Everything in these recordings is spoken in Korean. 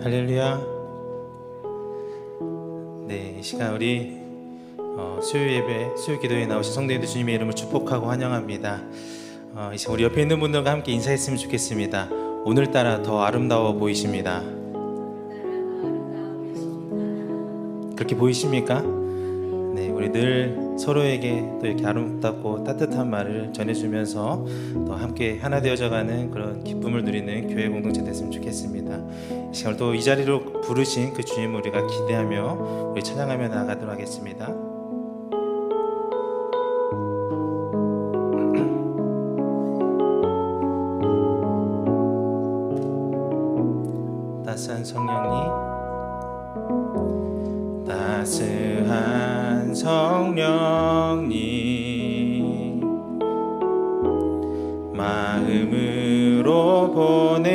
할렐루야. 네, 이 시간 우리 수요 예배, 수요 기도에 나오신 성도님들 주님의 이름을 축복하고 환영합니다. 이 시간 우리 옆에 있는 분들과 함께 인사했으면 좋겠습니다. 오늘따라 더 아름다워 보이십니다. 그렇게 보이십니까? 네, 우리 늘 서로에게 또 이렇게 아름답고 따뜻한 말을 전해주면서 또 함께 하나 되어져가는 그런 기쁨을 누리는 교회 공동체 됐으면 좋겠습니다. 이 시간을 또 이 자리로 부르신 그 주님을 우리가 기대하며 우리 찬양하며 나아가도록 하겠습니다. 따스한 성령님, 따스한 성령님, 마음으로 보내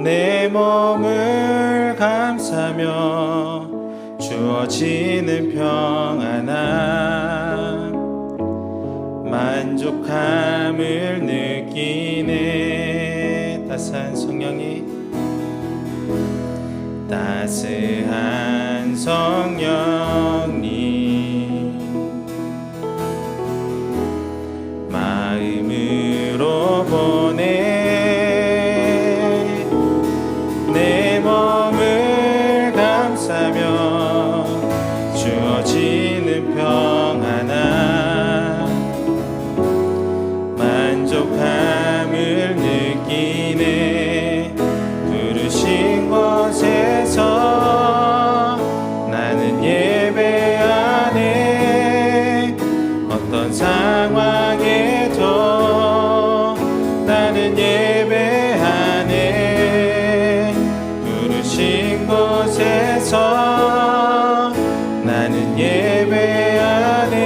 내 몸을 감싸며 주어지는 평안함, 만족함을 느끼네. 따스한 성령이, 따스한 성령님, 마음으로 보내 내 몸을 감싸며 주어지는 평안함, 만족함을 느끼네. 부르신 곳에서 나는 예배하네. 어떤 상황에도 나는 예배하네. 부르신 곳에서 나는 예배하네.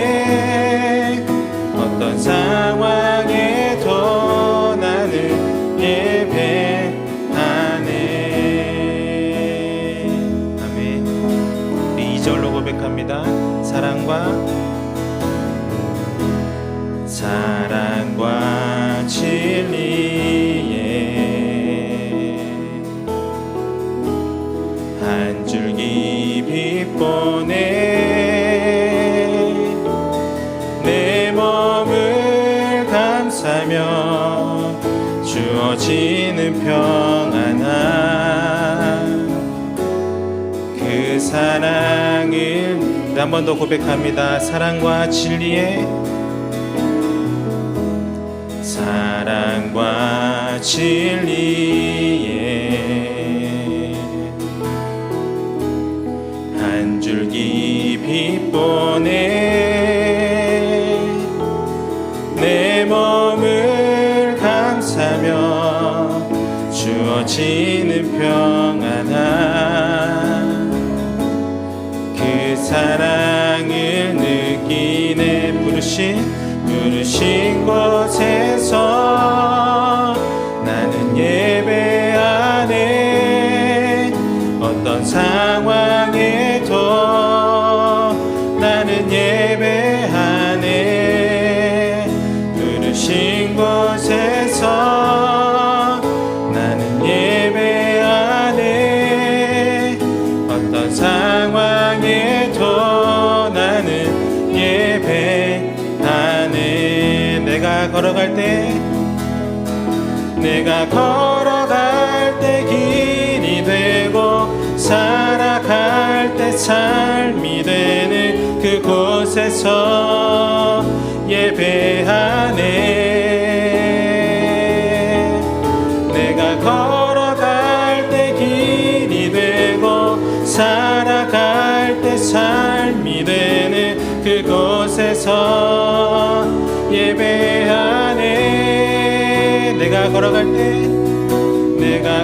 어떤 상황에도 나는 예배하네. 아멘. 우리 2절로 고백합니다. 사랑과 진리에 한 줄기 빛 보내 내 몸을 감싸며 주어지는 평안함, 그 사랑을 한 번 더 고백합니다. 사랑과 진리에 한 줄기 빛 보내 내 몸을 감싸며 주어지는 평안함, 그 사랑을 느끼네. 부르신 곳에서 나는 예배하네. 어떤 상황에도 나는 예배하네. 부르신 곳에서 나는 예배하네. 어떤 상황에도 나는 예배하네. 내가 걸어갈 때 길이 되고 살아갈 때 삶이 되는 그곳에서 예배하네. 내가 걸어갈 때 길이 되고 살아갈 때 삶이 되는 그곳에서 예배하네. 내가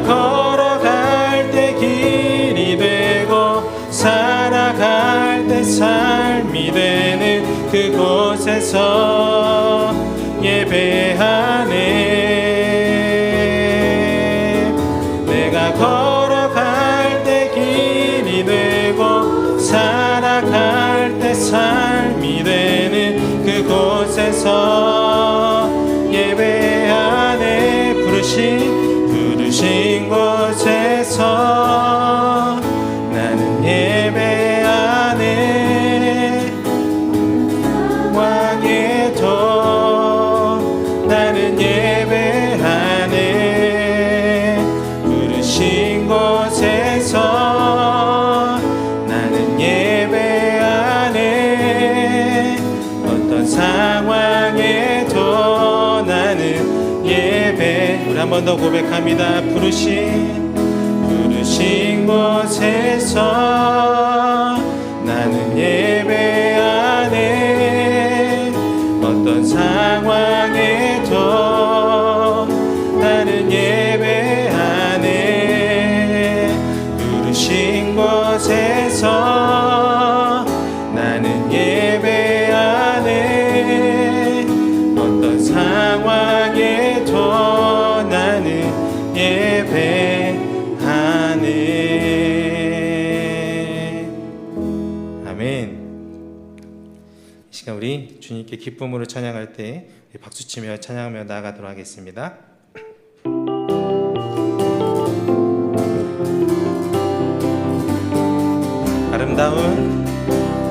걸어갈 때 길이 되고 살아갈 때 삶이 되는 그곳에서 예배하네. 내가 걸어갈 때 길이 되고 살아갈 때 삶이 되는 그곳에서 예배하네. 부르신 곳 한 번 더 고백합니다. 부르신 곳에서 나는 예배하네. 어떤 상황에도 나는 예배하네. 부르신 곳에서 나는 예배하네. 어떤 상황에도 나는 예배하네. 아멘. 이 시간 우리 주님께 기쁨으로 찬양할 때 박수치며 찬양하며 나아가도록 하겠습니다.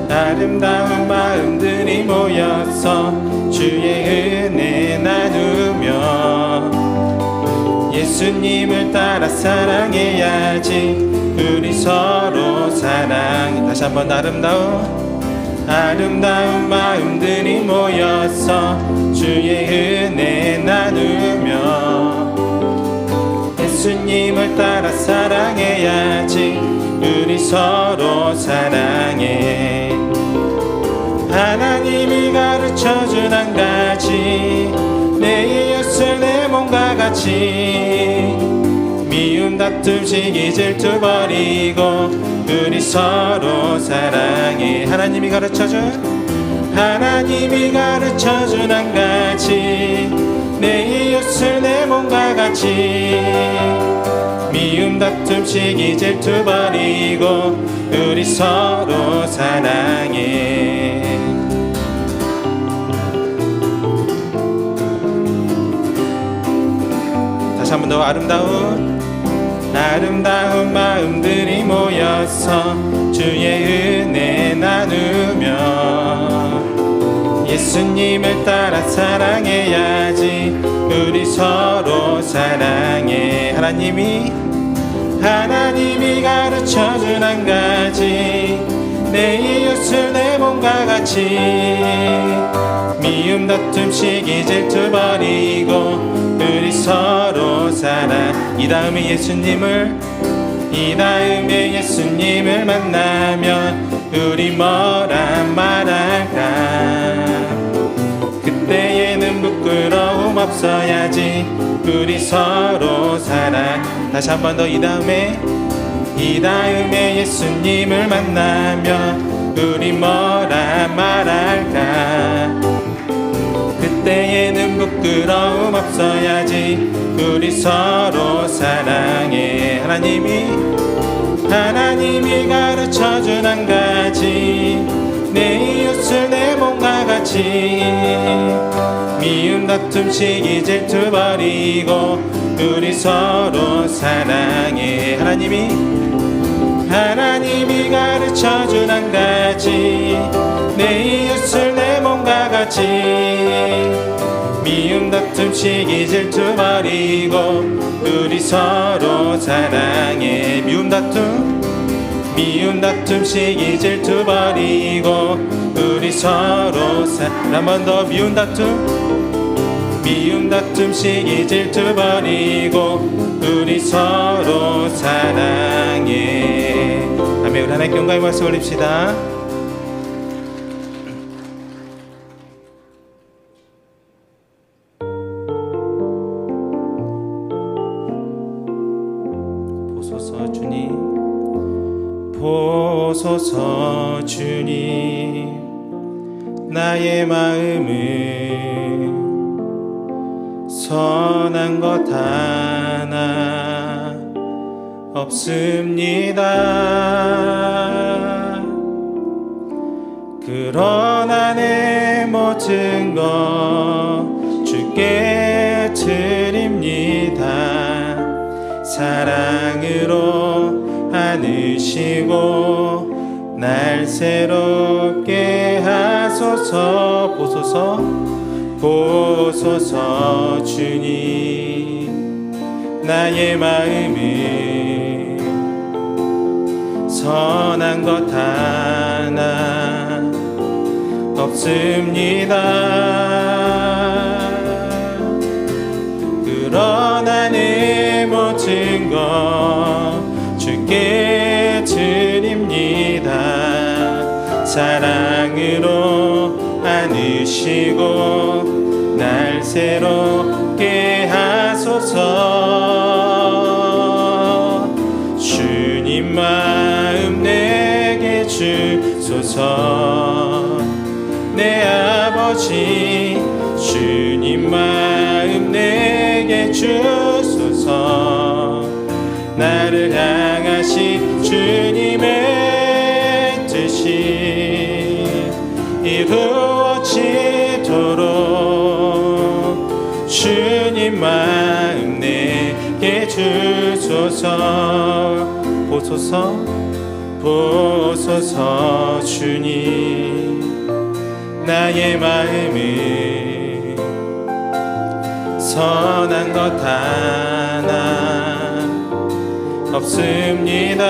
아름다운 마음들이 모여서 주의 은혜 나누며 예수님을 따라 사랑해야지. 우리 서로 사랑해. 다시 한번 아름다운 마음들이 모여서 주의 은혜 나누며 예수님을 따라 사랑해야지. 우리 서로 사랑해. 하나님이 가르쳐준 한 가지, 내 이웃을 내 몸과 같이. 미움 다툼 시기 질투 버리고 우리 서로 사랑해. 하나님이 가르쳐준 한 가지, 내 이웃을 내 몸과 같이. 미움 다툼 시기 질투 버리고 우리 서로 사랑해. 다시 한 번 더. 아름다운 마음들이 모여서 주의 은혜 나누며 예수님을 따라 사랑해야지. 우리 서로 사랑해. 하나님이 가르쳐준 한 가지, 내 이웃을 내 몸과 같이. 미움 다툼 시기 질투 버리고 우리 서로 사랑. 이 다음에 예수님을 만나면 우리 뭐라 말할까. 그때에는 부끄러움 없어야지. 우리 서로 사랑. 다시 한 번 더. 이 다음에 예수님을 만나면 우리 뭐라 말할까. 그때에는 부끄러움 없어야지. 우리 서로 사랑해. 하나님이 가르쳐준 한 가지, 내 이웃을 내 몸과 같이. 미움 다툼 시기 질투 버리고 우리 서로 사랑해. 하나님이 가르쳐준 한 가지, 내 이웃을 내 몸과 같이. 미움 다툼 시기 질투 버리고 우리 서로 사랑해. 미움 다툼 시기 질투 버리고 우리 서로 사랑해. 한 번 더. 미움 다툼 시기 질투 버리고 우리 서로 사랑해. 아멘. 우리 하나님께 영광의 말씀 올립시다. 보소서 주님, 나의 마음은 선한 것 하나 없습니다. 그러나 내 모든 것 주께 드립니다. 사랑으로 안으시고 날 새롭게 하소서. 보소서 주님, 나의 마음은 선한 것 하나 없습니다. 그러나 사랑으로 안으시고 날 새롭게 하소서. 주님 마음 내게 주소서. 내 아버지 주님 마음 내게 주소서. 나를 향하신 주님의 뜻이 이루어지도록 주님 마음 내게 주소서. 보소서 보소서. 주님 나의 마음은 선한 것 하나 없습니다.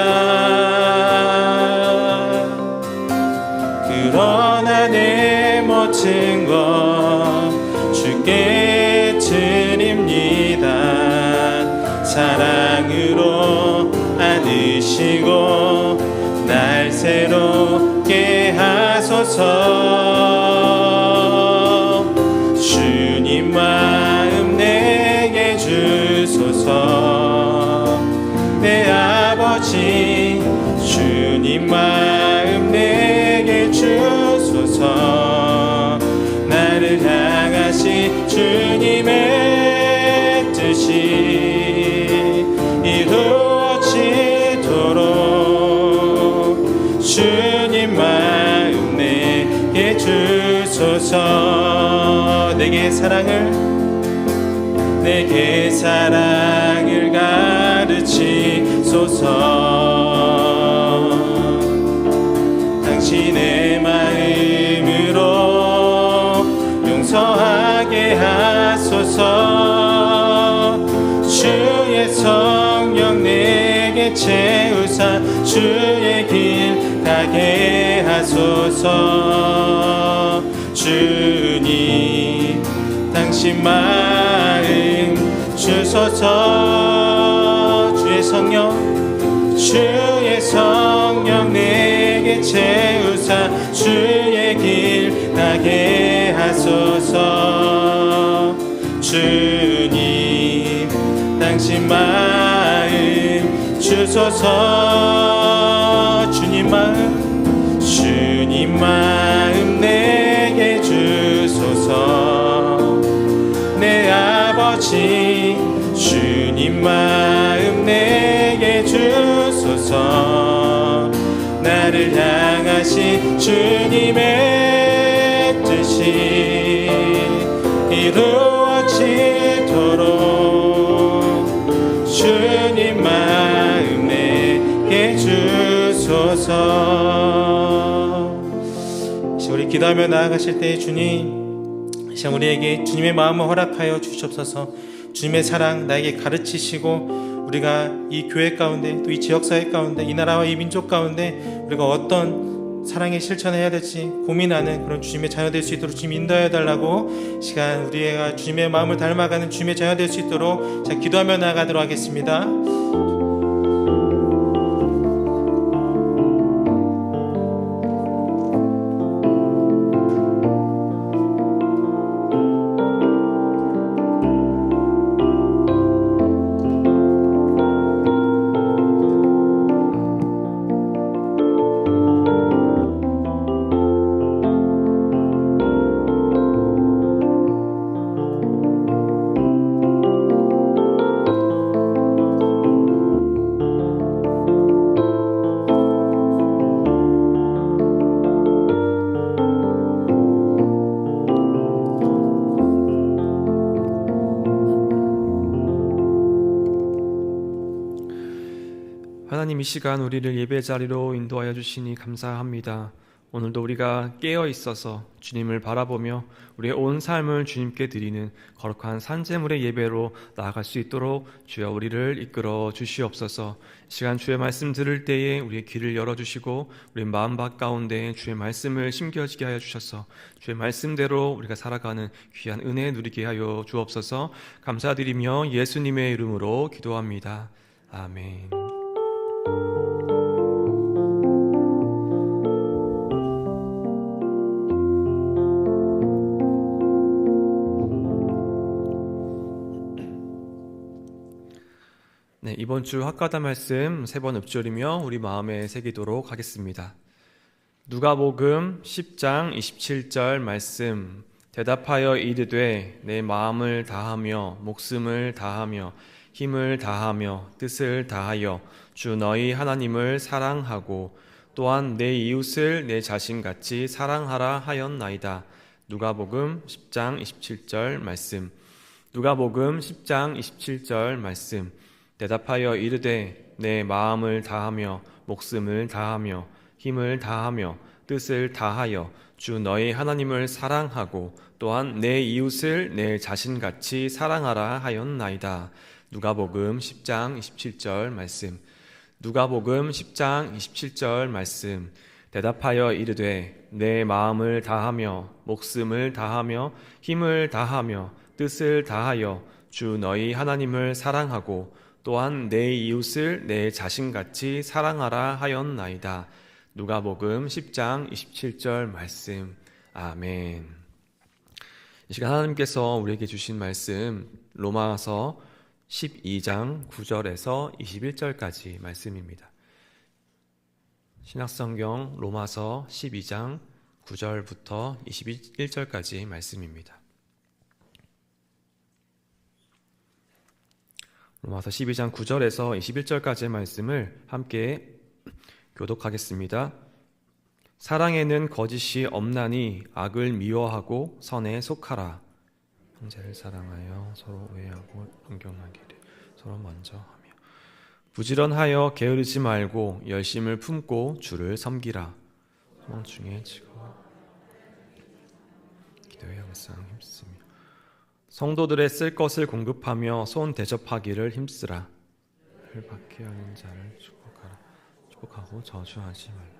그러나 내 모든 것 주께 드립니다. 사랑으로 안으시고 날 새롭게 하소서. 주님 마음 내게 주소서. 내 아버지 주님 마음 내게 주소서. 나를 향하신 주님의 뜻이 이루어지도록 주님 마음 내게 주소서. 내게 사랑을 가르치소서. 당신의 마음으로 용서하게 하소서. 주의 성령 내게 채우사 주의 길 가게 하소서. 주님 당신 마음 주소서. 주의 성령 내게 채우사 주의 길 가게 하소서. 주님 당신 마음 주소서. 주님 마음 내게 주소서. 내 아버지 주님 마음 내게 주소서. 나를 향하신 주님의 뜻이 이루어지도록 주님 마음 내게 주소서. 우리 기도하며 나아가실 때 주님, 우리에게 주님의 마음을 허락하여 주시옵소서. 주님의 사랑 나에게 가르치시고 우리가 이 교회 가운데 또 이 지역사회 가운데 이 나라와 이 민족 가운데 우리가 어떤 사랑의 실천을 해야 될지 고민하는 그런 주님의 자녀 될 수 있도록 주님 인도하여 달라고 시간 우리가 주님의 마음을 닮아가는 주님의 자녀 될 수 있도록 자 기도하며 나아가도록 하겠습니다. 하나님, 이 시간 우리를 예배 자리로 인도하여 주시니 감사합니다. 오늘도 우리가 깨어 있어서 주님을 바라보며 우리의 온 삶을 주님께 드리는 거룩한 산제물의 예배로 나아갈 수 있도록 주여 우리를 이끌어 주시옵소서. 이 시간 주의 말씀 들을 때에 우리의 귀를 열어주시고 우리 마음밭 가운데 주의 말씀을 심겨지게 하여 주셔서 주의 말씀대로 우리가 살아가는 귀한 은혜 누리게 하여 주옵소서. 감사드리며 예수님의 이름으로 기도합니다. 아멘. 네, 이번 주 학가다 말씀 3번 읊조리며 우리 마음에 새기도록 하겠습니다. 누가복음 10장 27절 말씀. 대답하여 이르되 내 마음을 다하며 목숨을 다하며 힘을 다하며 뜻을 다하여 주 너희 하나님을 사랑하고 또한 내 이웃을 내 자신같이 사랑하라 하였나이다. 누가복음 10장 27절 말씀. 누가복음 10장 27절 말씀. 대답하여 이르되 내 마음을 다하며 목숨을 다하며 힘을 다하며 뜻을 다하여 주 너희 하나님을 사랑하고 또한 내 이웃을 내 자신같이 사랑하라 하였나이다. 누가복음 10장 27절 말씀. 누가복음 10장 27절 말씀. 대답하여 이르되 내 마음을 다하며 목숨을 다하며 힘을 다하며 뜻을 다하여 주 너희 하나님을 사랑하고 또한 내 이웃을 내 자신같이 사랑하라 하였나이다. 누가복음 10장 27절 말씀. 아멘. 이 시간 하나님께서 우리에게 주신 말씀 로마서 12장 9절에서 21절까지 말씀입니다. 신약성경 로마서 12장 9절부터 21절까지 말씀입니다. 로마서 12장 9절에서 21절까지의 말씀을 함께 교독하겠습니다. 사랑에는 거짓이 없나니 악을 미워하고 선에 속하라. 형제를 사랑하여 서로 오해하고 존경하기를 서로 먼저 하며 부지런하여 게으르지 말고 열심을 품고 주를 섬기라. 소망 중에 지고 기도에 항상 힘쓰며 성도들의 쓸 것을 공급하며 손 대접하기를 힘쓰라. 을 받게 하는 자를 축복하고 저주하지 말라.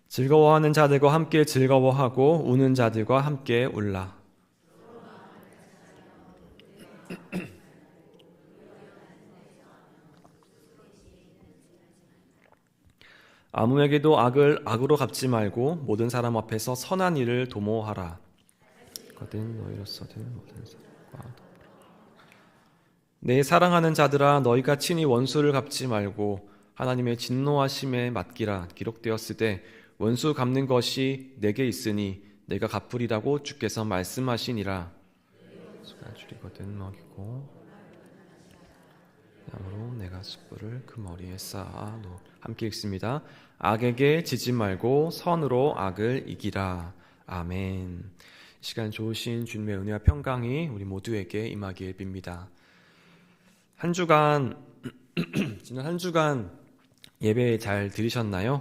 즐거워하는 자들과 함께 즐거워하고 우는 자들과 함께 울라. 아무에게도 악을 악으로 갚지 말고 모든 사람 앞에서 선한 일을 도모하라. 거든 너희로서든 모든 사람과 내 사랑하는 자들아 너희가 친히 원수를 갚지 말고 하나님의 진노하심에 맡기라. 기록되었으되 원수 갚는 것이 내게 있으니 내가 갚으리라고 주께서 말씀하시니라. 수가 줄이거든 먹이고 나무로 내가 숯불을 그 머리에 쌓아 놓. 함께 읽습니다. 악에게 지지 말고 선으로 악을 이기라. 아멘. 이 시간 좋으신 주님의 은혜와 평강이 우리 모두에게 임하길 빕니다. 지난 한 주간 예배 잘 들으셨나요?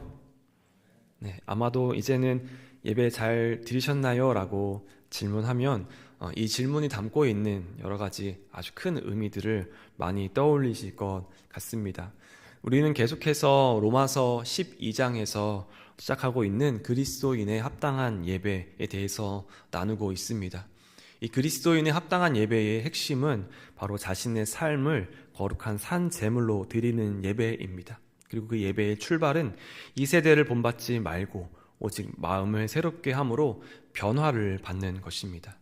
네, 아마도 이제는 예배 잘 들으셨나요? 라고 질문하면 이 질문이 담고 있는 여러 가지 아주 큰 의미들을 많이 떠올리실 것 같습니다. 우리는 계속해서 로마서 12장에서 시작하고 있는 그리스도인의 합당한 예배에 대해서 나누고 있습니다. 이 그리스도인의 합당한 예배의 핵심은 바로 자신의 삶을 거룩한 산 제물로 드리는 예배입니다. 그리고 그 예배의 출발은 이 세대를 본받지 말고 오직 마음을 새롭게 함으로 변화를 받는 것입니다.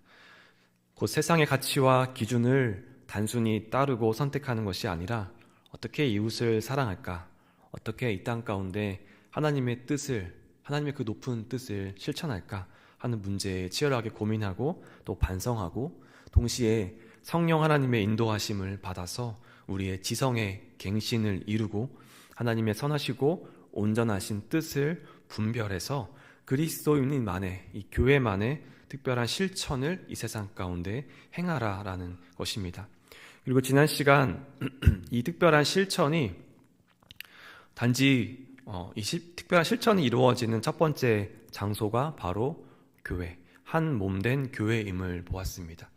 곧 세상의 가치와 기준을 단순히 따르고 선택하는 것이 아니라 어떻게 이웃을 사랑할까? 어떻게 이 땅 가운데 하나님의 그 높은 뜻을 실천할까? 하는 문제에 치열하게 고민하고 또 반성하고 동시에 성령 하나님의 인도하심을 받아서 우리의 지성의 갱신을 이루고 하나님의 선하시고 온전하신 뜻을 분별해서 그리스도인만의 이 교회만의 특별한 실천을 이 세상 가운데 행하라라는 것입니다. 그리고 지난 시간 이 특별한 실천이 단지 특별한 실천이 이루어지는 첫 번째 장소가 바로 교회, 한 몸된 교회임을 보았습니다.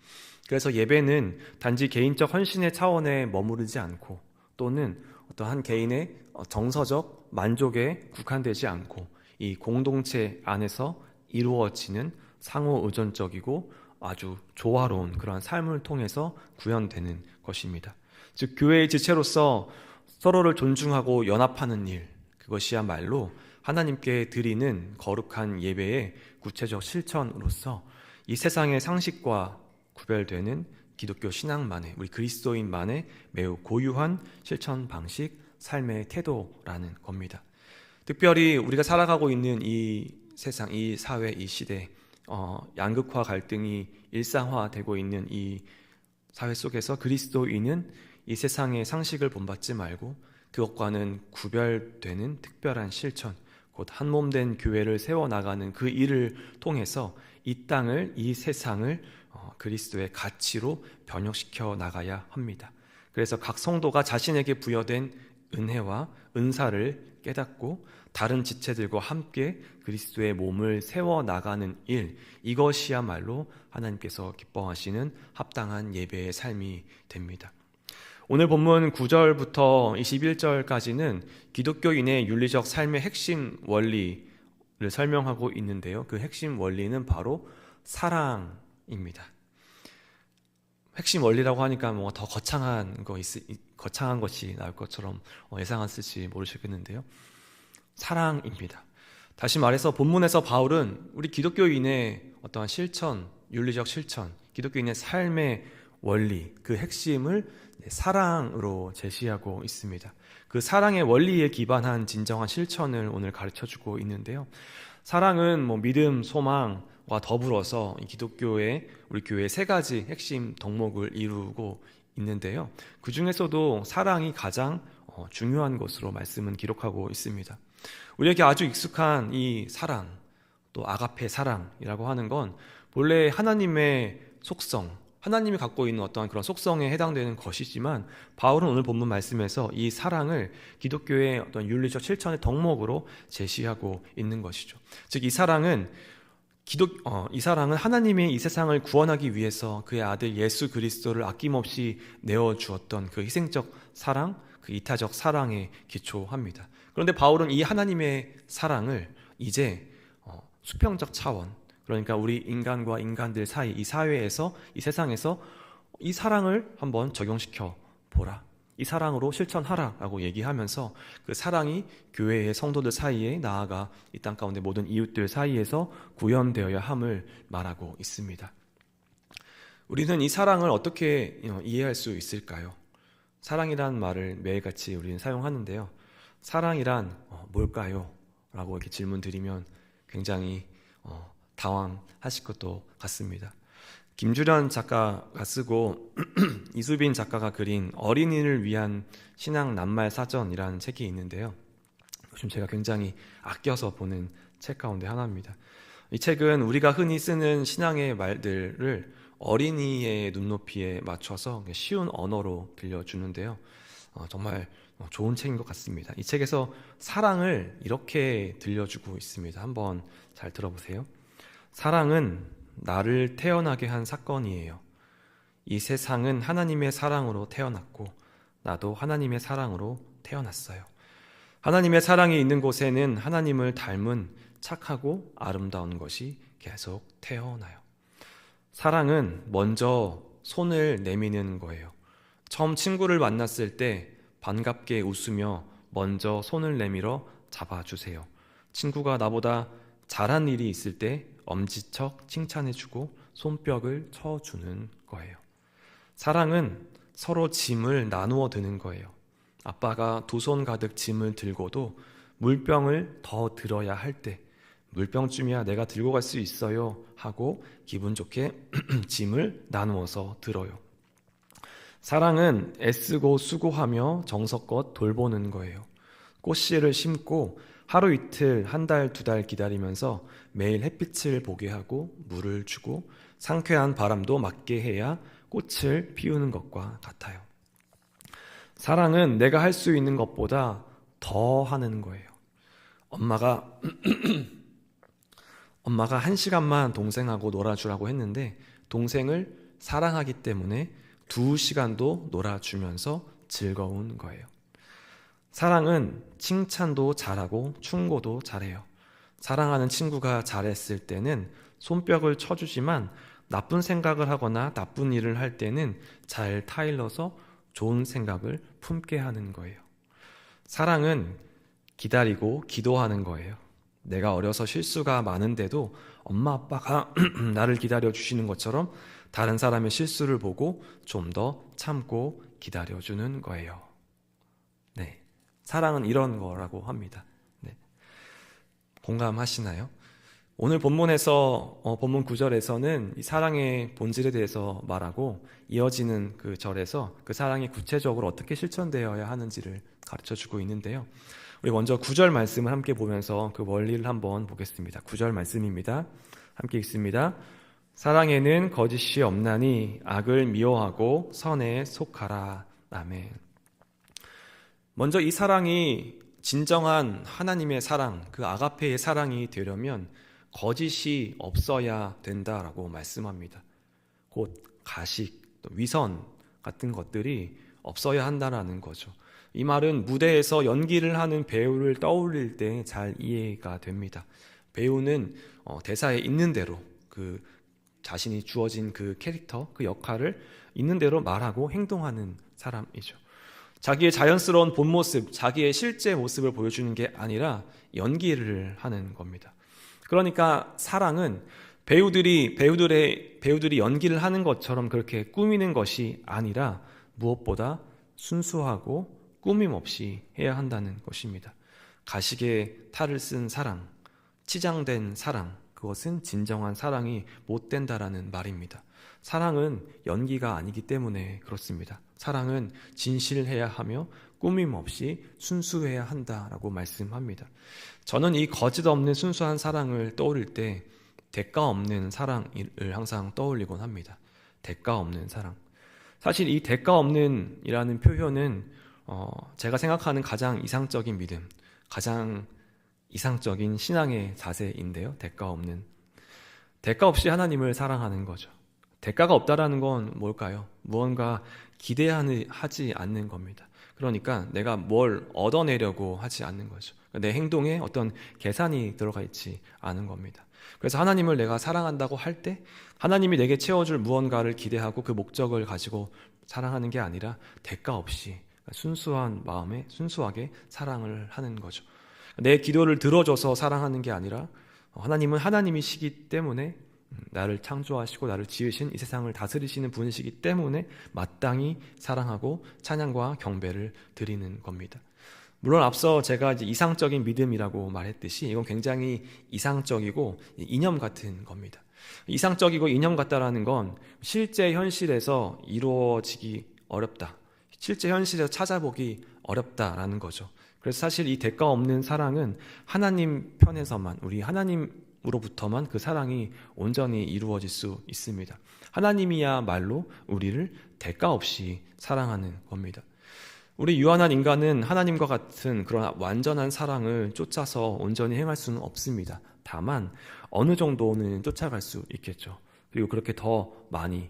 그래서 예배는 단지 개인적 헌신의 차원에 머무르지 않고 또는 어떤 한 개인의 정서적 만족에 국한되지 않고 이 공동체 안에서 이루어지는 상호 의존적이고 아주 조화로운 그러한 삶을 통해서 구현되는 것입니다. 즉 교회의 지체로서 서로를 존중하고 연합하는 일, 그것이야말로 하나님께 드리는 거룩한 예배의 구체적 실천으로서 이 세상의 상식과 구별되는 기독교 신앙만의, 우리 그리스도인만의 매우 고유한 실천 방식, 삶의 태도라는 겁니다. 특별히 우리가 살아가고 있는 이 세상, 이 사회, 이 시대, 양극화 갈등이 일상화되고 있는 이 사회 속에서 그리스도인은 이 세상의 상식을 본받지 말고 그것과는 구별되는 특별한 실천, 곧 한몸된 교회를 세워나가는 그 일을 통해서 이 땅을, 이 세상을 그리스도의 가치로 변혁시켜 나가야 합니다. 그래서 각 성도가 자신에게 부여된 은혜와 은사를 깨닫고 다른 지체들과 함께 그리스도의 몸을 세워나가는 일, 이것이야말로 하나님께서 기뻐하시는 합당한 예배의 삶이 됩니다. 오늘 본문 9절부터 21절까지는 기독교인의 윤리적 삶의 핵심 원리를 설명하고 있는데요. 그 핵심 원리는 바로 사랑입니다. 핵심 원리라고 하니까 뭔가 더 거창한 것이 나올 것처럼 예상했을지 모르시겠는데요. 사랑입니다. 다시 말해서 본문에서 바울은 우리 기독교인의 어떠한 실천, 윤리적 실천, 기독교인의 삶의 원리, 그 핵심을 사랑으로 제시하고 있습니다. 그 사랑의 원리에 기반한 진정한 실천을 오늘 가르쳐주고 있는데요. 사랑은 믿음, 소망과 더불어서 기독교의 우리 교회의 세 가지 핵심 덕목을 이루고 있는데요. 그 중에서도 사랑이 가장 중요한 것으로 말씀은 기록하고 있습니다. 우리에게 아주 익숙한 이 사랑, 또 아가페 사랑이라고 하는 건 본래 하나님의 속성, 하나님이 갖고 있는 어떠한 그런 속성에 해당되는 것이지만 바울은 오늘 본문 말씀에서 이 사랑을 기독교의 어떤 윤리적 실천의 덕목으로 제시하고 있는 것이죠. 즉 이 사랑은 하나님이 이 세상을 구원하기 위해서 그의 아들 예수 그리스도를 아낌없이 내어주었던 그 희생적 사랑, 그 이타적 사랑에 기초합니다. 그런데 바울은 이 하나님의 사랑을 이제 수평적 차원, 그러니까 우리 인간과 인간들 사이, 이 사회에서, 이 세상에서 이 사랑을 한번 적용시켜 보라, 이 사랑으로 실천하라라고 얘기하면서 그 사랑이 교회의 성도들 사이에 나아가 이 땅 가운데 모든 이웃들 사이에서 구현되어야 함을 말하고 있습니다. 우리는 이 사랑을 어떻게 이해할 수 있을까요? 사랑이란 말을 매일같이 우리는 사용하는데요. 사랑이란 뭘까요? 라고 이렇게 질문 드리면 굉장히 당황하실 것도 같습니다. 김주련 작가가 쓰고 이수빈 작가가 그린 어린이를 위한 신앙 낱말 사전이라는 책이 있는데요. 요즘 제가 굉장히 아껴서 보는 책 가운데 하나입니다. 이 책은 우리가 흔히 쓰는 신앙의 말들을 어린이의 눈높이에 맞춰서 쉬운 언어로 들려주는데요. 정말 좋은 책인 것 같습니다. 이 책에서 사랑을 이렇게 들려주고 있습니다. 한번 잘 들어보세요. 사랑은 나를 태어나게 한 사건이에요. 이 세상은 하나님의 사랑으로 태어났고 나도 하나님의 사랑으로 태어났어요. 하나님의 사랑이 있는 곳에는 하나님을 닮은 착하고 아름다운 것이 계속 태어나요. 사랑은 먼저 손을 내미는 거예요. 처음 친구를 만났을 때 반갑게 웃으며 먼저 손을 내밀어 잡아주세요. 친구가 나보다 잘한 일이 있을 때 엄지척 칭찬해주고 손뼉을 쳐주는 거예요. 사랑은 서로 짐을 나누어 드는 거예요. 아빠가 두 손 가득 짐을 들고도 물병을 더 들어야 할 때 물병쯤이야 내가 들고 갈 수 있어요 하고 기분 좋게 짐을 나누어서 들어요. 사랑은 애쓰고 수고하며 정성껏 돌보는 거예요. 꽃씨를 심고 하루 이틀, 한 달, 두 달 기다리면서 매일 햇빛을 보게 하고 물을 주고 상쾌한 바람도 맞게 해야 꽃을 피우는 것과 같아요. 사랑은 내가 할 수 있는 것보다 더 하는 거예요. 엄마가 1시간만 동생하고 놀아주라고 했는데 동생을 사랑하기 때문에 2시간도 놀아주면서 즐거운 거예요. 사랑은 칭찬도 잘하고 충고도 잘해요. 사랑하는 친구가 잘했을 때는 손뼉을 쳐주지만 나쁜 생각을 하거나 나쁜 일을 할 때는 잘 타일러서 좋은 생각을 품게 하는 거예요. 사랑은 기다리고 기도하는 거예요. 내가 어려서 실수가 많은데도 엄마 아빠가 나를 기다려 주시는 것처럼 다른 사람의 실수를 보고 좀 더 참고 기다려주는 거예요. 네, 사랑은 이런 거라고 합니다. 네, 공감하시나요? 오늘 본문에서 본문 9절에서는 이 사랑의 본질에 대해서 말하고 이어지는 그 절에서 그 사랑이 구체적으로 어떻게 실천되어야 하는지를 가르쳐주고 있는데요. 우리 먼저 9절 말씀을 함께 보면서 그 원리를 한번 보겠습니다. 9절 말씀입니다. 함께 읽습니다. 사랑에는 거짓이 없나니 악을 미워하고 선에 속하라. 아멘. 먼저 이 사랑이 진정한 하나님의 사랑, 그 아가페의 사랑이 되려면 거짓이 없어야 된다라고 말씀합니다. 곧 가식, 또 위선 같은 것들이 없어야 한다는 거죠. 이 말은 무대에서 연기를 하는 배우를 떠올릴 때 잘 이해가 됩니다. 배우는 대사에 있는 대로 그 자신이 주어진 그 캐릭터, 그 역할을 있는 대로 말하고 행동하는 사람이죠. 자기의 자연스러운 본 모습, 자기의 실제 모습을 보여주는 게 아니라 연기를 하는 겁니다. 그러니까 사랑은 배우들이 연기를 하는 것처럼 그렇게 꾸미는 것이 아니라 무엇보다 순수하고 꾸밈 없이 해야 한다는 것입니다. 가식의 탈을 쓴 사랑, 치장된 사랑, 그것은 진정한 사랑이 못 된다라는 말입니다. 사랑은 연기가 아니기 때문에 그렇습니다. 사랑은 진실해야 하며 꾸밈 없이 순수해야 한다라고 말씀합니다. 저는 이 거짓 없는 순수한 사랑을 떠올릴 때 대가 없는 사랑을 항상 떠올리곤 합니다. 대가 없는 사랑. 사실 이 대가 없는 이라는 표현은 제가 생각하는 가장 이상적인 믿음, 가장 이상적인 신앙의 자세인데요. 대가 없는. 대가 없이 하나님을 사랑하는 거죠. 대가가 없다라는 건 뭘까요? 무언가 기대하지 않는 겁니다. 그러니까 내가 뭘 얻어내려고 하지 않는 거죠. 내 행동에 어떤 계산이 들어가 있지 않은 겁니다. 그래서 하나님을 내가 사랑한다고 할 때 하나님이 내게 채워줄 무언가를 기대하고 그 목적을 가지고 사랑하는 게 아니라 대가 없이 순수한 마음에 순수하게 사랑을 하는 거죠. 내 기도를 들어줘서 사랑하는 게 아니라 하나님은 하나님이시기 때문에 나를 창조하시고 나를 지으신 이 세상을 다스리시는 분이시기 때문에 마땅히 사랑하고 찬양과 경배를 드리는 겁니다. 물론 앞서 제가 이제 이상적인 믿음이라고 말했듯이 이건 굉장히 이상적이고 이념 같은 겁니다. 이상적이고 이념 같다라는 건 실제 현실에서 이루어지기 어렵다. 실제 현실에서 찾아보기 어렵다라는 거죠. 그래서 사실 이 대가 없는 사랑은 하나님 편에서만, 우리 하나님으로부터만 그 사랑이 온전히 이루어질 수 있습니다. 하나님이야말로 우리를 대가 없이 사랑하는 겁니다. 우리 유한한 인간은 하나님과 같은 그런 완전한 사랑을 쫓아서 온전히 행할 수는 없습니다. 다만 어느 정도는 쫓아갈 수 있겠죠. 그리고 그렇게 더 많이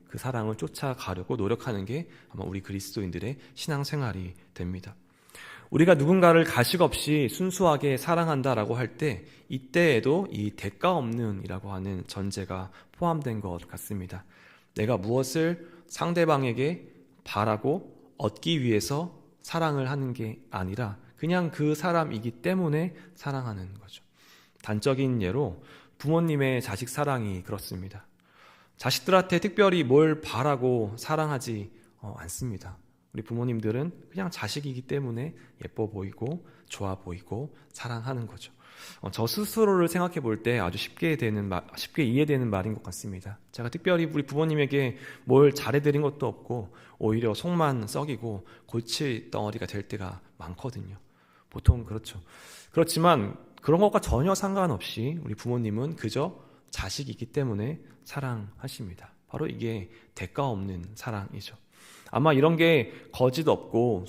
그 사랑을 쫓아가려고 노력하는 게 아마 우리 그리스도인들의 신앙생활이 됩니다. 우리가 누군가를 가식 없이 순수하게 사랑한다라고 할 때 이때에도 이 대가 없는이라고 하는 전제가 포함된 것 같습니다. 내가 무엇을 상대방에게 바라고 얻기 위해서 사랑을 하는 게 아니라 그냥 그 사람이기 때문에 사랑하는 거죠. 단적인 예로 부모님의 자식 사랑이 그렇습니다. 자식들한테 특별히 뭘 바라고 사랑하지 않습니다. 우리 부모님들은 그냥 자식이기 때문에 예뻐 보이고 좋아 보이고 사랑하는 거죠. 저 스스로를 생각해 볼 때 아주 쉽게 이해되는 말인 것 같습니다. 제가 특별히 우리 부모님에게 뭘 잘해드린 것도 없고 오히려 속만 썩이고 골치 덩어리가 될 때가 많거든요. 보통 그렇죠. 그렇지만 그런 것과 전혀 상관없이 우리 부모님은 그저 자식이기 때문에 사랑하십니다. 바로 이게 대가 없는 사랑이죠. 아마 이런 게 거짓 없고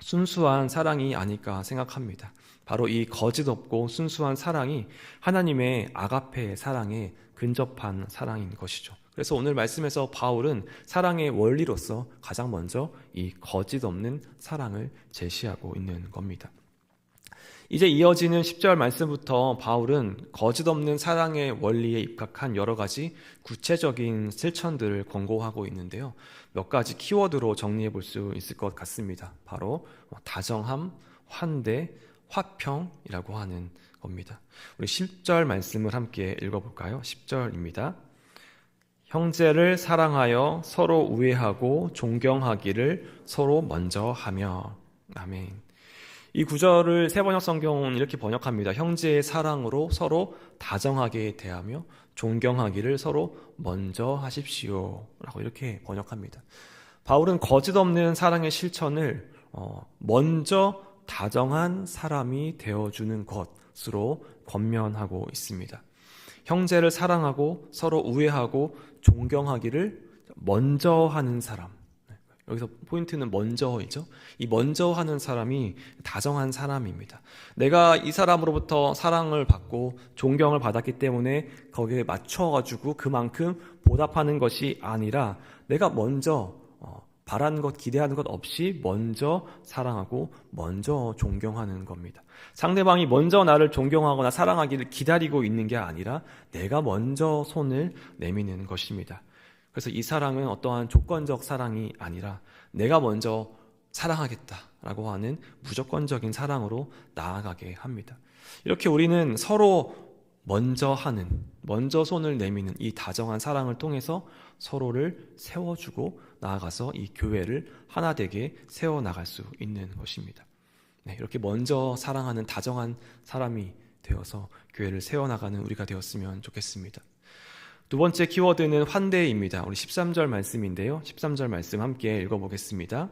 순수한 사랑이 아닐까 생각합니다. 바로 이 거짓 없고 순수한 사랑이 하나님의 아가페 사랑에 근접한 사랑인 것이죠. 그래서 오늘 말씀에서 바울은 사랑의 원리로서 가장 먼저 이 거짓 없는 사랑을 제시하고 있는 겁니다. 이제 이어지는 10절 말씀부터 바울은 거짓 없는 사랑의 원리에 입각한 여러 가지 구체적인 실천들을 권고하고 있는데요. 몇 가지 키워드로 정리해 볼 수 있을 것 같습니다. 바로 다정함, 환대, 화평이라고 하는 겁니다. 우리 10절 말씀을 함께 읽어볼까요? 10절입니다. 형제를 사랑하여 서로 우애하고 존경하기를 서로 먼저 하며. 아멘. 이 구절을 새번역 성경은 이렇게 번역합니다. 형제의 사랑으로 서로 다정하게 대하며 존경하기를 서로 먼저 하십시오 라고 이렇게 번역합니다. 바울은 거짓 없는 사랑의 실천을 먼저 다정한 사람이 되어주는 것으로 권면하고 있습니다. 형제를 사랑하고 서로 우애하고 존경하기를 먼저 하는 사람. 여기서 포인트는 먼저이죠. 이 먼저 하는 사람이 다정한 사람입니다. 내가 이 사람으로부터 사랑을 받고 존경을 받았기 때문에 거기에 맞춰가지고 그만큼 보답하는 것이 아니라 내가 먼저 바라는 것, 기대하는 것 없이 먼저 사랑하고 먼저 존경하는 겁니다. 상대방이 먼저 나를 존경하거나 사랑하기를 기다리고 있는 게 아니라 내가 먼저 손을 내미는 것입니다. 그래서 이 사랑은 어떠한 조건적 사랑이 아니라 내가 먼저 사랑하겠다라고 하는 무조건적인 사랑으로 나아가게 합니다. 이렇게 우리는 서로 먼저 손을 내미는 이 다정한 사랑을 통해서 서로를 세워주고 나아가서 이 교회를 하나 되게 세워나갈 수 있는 것입니다. 네, 이렇게 먼저 사랑하는 다정한 사람이 되어서 교회를 세워나가는 우리가 되었으면 좋겠습니다. 두 번째 키워드는 환대입니다. 우리 13절 말씀인데요. 13절 말씀 함께 읽어보겠습니다.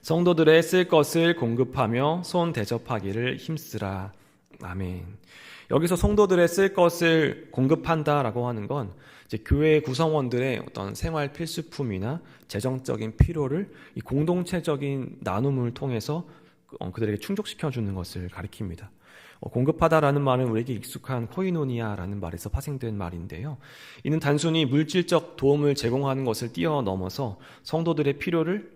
성도들의 쓸 것을 공급하며 손 대접하기를 힘쓰라. 아멘. 여기서 성도들의 쓸 것을 공급한다라고 하는 건 이제 교회 구성원들의 어떤 생활 필수품이나 재정적인 필요를 이 공동체적인 나눔을 통해서 그들에게 충족시켜주는 것을 가리킵니다. 공급하다라는 말은 우리에게 익숙한 코이노니아라는 말에서 파생된 말인데요. 이는 단순히 물질적 도움을 제공하는 것을 뛰어넘어서 성도들의 필요를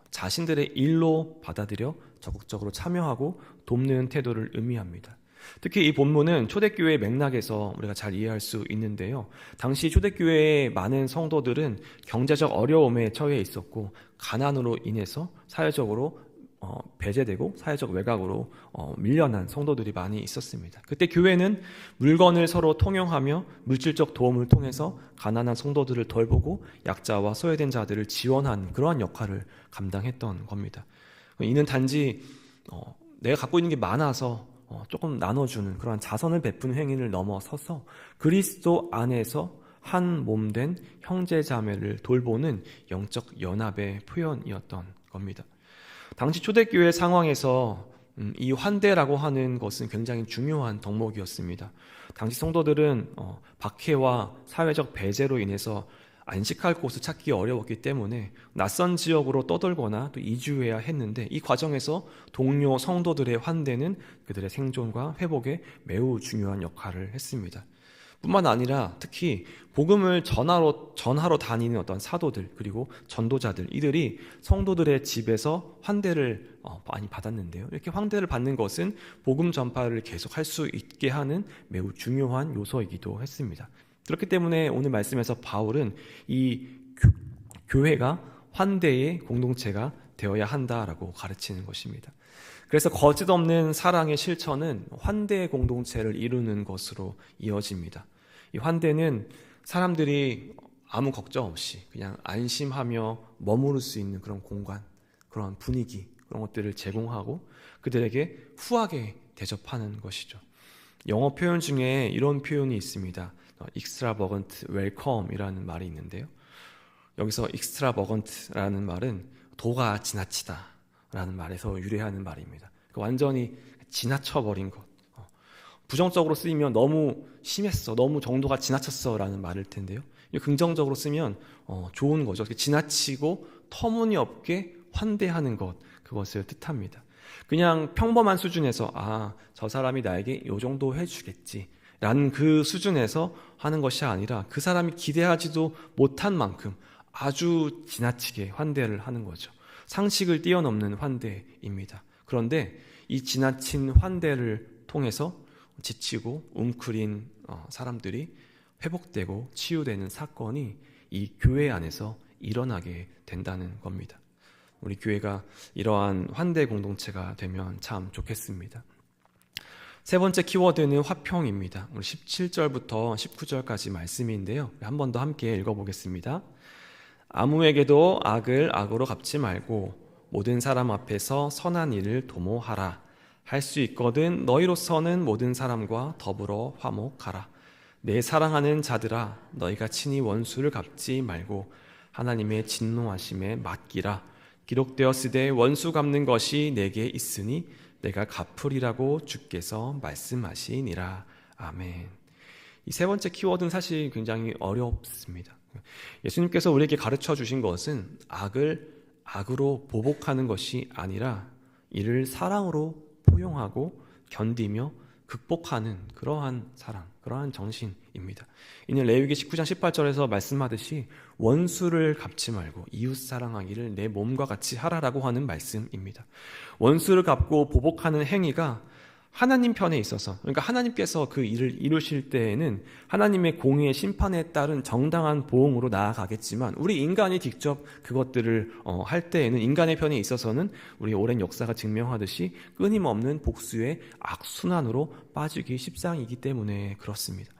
자신들의 일로 받아들여 적극적으로 참여하고 돕는 태도를 의미합니다. 특히 이 본문은 초대교회의 맥락에서 우리가 잘 이해할 수 있는데요. 당시 초대교회의 많은 성도들은 경제적 어려움에 처해 있었고 가난으로 인해서 사회적으로 배제되고 사회적 외곽으로 밀려난 성도들이 많이 있었습니다. 그때 교회는 물건을 서로 통용하며 물질적 도움을 통해서 가난한 성도들을 돌보고 약자와 소외된 자들을 지원하는 그러한 역할을 감당했던 겁니다. 이는 단지 내가 갖고 있는 게 많아서 조금 나눠주는 그러한 자선을 베푸는 행위를 넘어서서 그리스도 안에서 한 몸 된 형제 자매를 돌보는 영적 연합의 표현이었던 겁니다. 당시 초대교회 상황에서 이 환대라고 하는 것은 굉장히 중요한 덕목이었습니다. 당시 성도들은 박해와 사회적 배제로 인해서 안식할 곳을 찾기 어려웠기 때문에 낯선 지역으로 떠돌거나 또 이주해야 했는데 이 과정에서 동료 성도들의 환대는 그들의 생존과 회복에 매우 중요한 역할을 했습니다. 뿐만 아니라 특히 복음을 전하러 다니는 어떤 사도들 그리고 전도자들 이들이 성도들의 집에서 환대를 많이 받았는데요. 이렇게 환대를 받는 것은 복음 전파를 계속할 수 있게 하는 매우 중요한 요소이기도 했습니다. 그렇기 때문에 오늘 말씀에서 바울은 이 교회가 환대의 공동체가 되어야 한다라고 가르치는 것입니다. 그래서 거짓 없는 사랑의 실천은 환대의 공동체를 이루는 것으로 이어집니다. 이 환대는 사람들이 아무 걱정 없이 그냥 안심하며 머무를 수 있는 그런 공간, 그런 분위기, 그런 것들을 제공하고 그들에게 후하게 대접하는 것이죠. 영어 표현 중에 이런 표현이 있습니다. extravagant welcome이라는 말이 있는데요. 여기서 extravagant라는 말은 도가 지나치다라는 말에서 유래하는 말입니다. 완전히 지나쳐버린 것. 부정적으로 쓰이면 너무 심했어, 너무 정도가 지나쳤어라는 말일 텐데요. 긍정적으로 쓰면 좋은 거죠. 지나치고 터무니없게 환대하는 것, 그것을 뜻합니다. 그냥 평범한 수준에서 저 사람이 나에게 이 정도 해주겠지 라는 그 수준에서 하는 것이 아니라 그 사람이 기대하지도 못한 만큼 아주 지나치게 환대를 하는 거죠. 상식을 뛰어넘는 환대입니다. 그런데 이 지나친 환대를 통해서 지치고 웅크린 사람들이 회복되고 치유되는 사건이 이 교회 안에서 일어나게 된다는 겁니다. 우리 교회가 이러한 환대 공동체가 되면 참 좋겠습니다. 세 번째 키워드는 화평입니다. 우리 17절부터 19절까지 말씀인데요. 한 번 더 함께 읽어보겠습니다. 아무에게도 악을 악으로 갚지 말고 모든 사람 앞에서 선한 일을 도모하라. 할 수 있거든 너희로서는 모든 사람과 더불어 화목하라. 내 사랑하는 자들아, 너희가 친히 원수를 갚지 말고 하나님의 진노하심에 맡기라. 기록되었으되 원수 갚는 것이 내게 있으니 내가 갚으리라고 주께서 말씀하시니라. 아멘. 이 세 번째 키워드는 사실 굉장히 어렵습니다. 예수님께서 우리에게 가르쳐 주신 것은 악을 악으로 보복하는 것이 아니라 이를 사랑으로 포용하고 견디며 극복하는 그러한 사랑, 그러한 정신입니다. 이는 레위기 19장 18절에서 말씀하듯이 원수를 갚지 말고 이웃 사랑하기를 내 몸과 같이 하라라고 하는 말씀입니다. 원수를 갚고 보복하는 행위가 하나님 편에 있어서, 그러니까 하나님께서 그 일을 이루실 때에는 하나님의 공의의 심판에 따른 정당한 보응으로 나아가겠지만 우리 인간이 직접 그것들을 할 때에는 인간의 편에 있어서는 우리 오랜 역사가 증명하듯이 끊임없는 복수의 악순환으로 빠지기 십상이기 때문에 그렇습니다.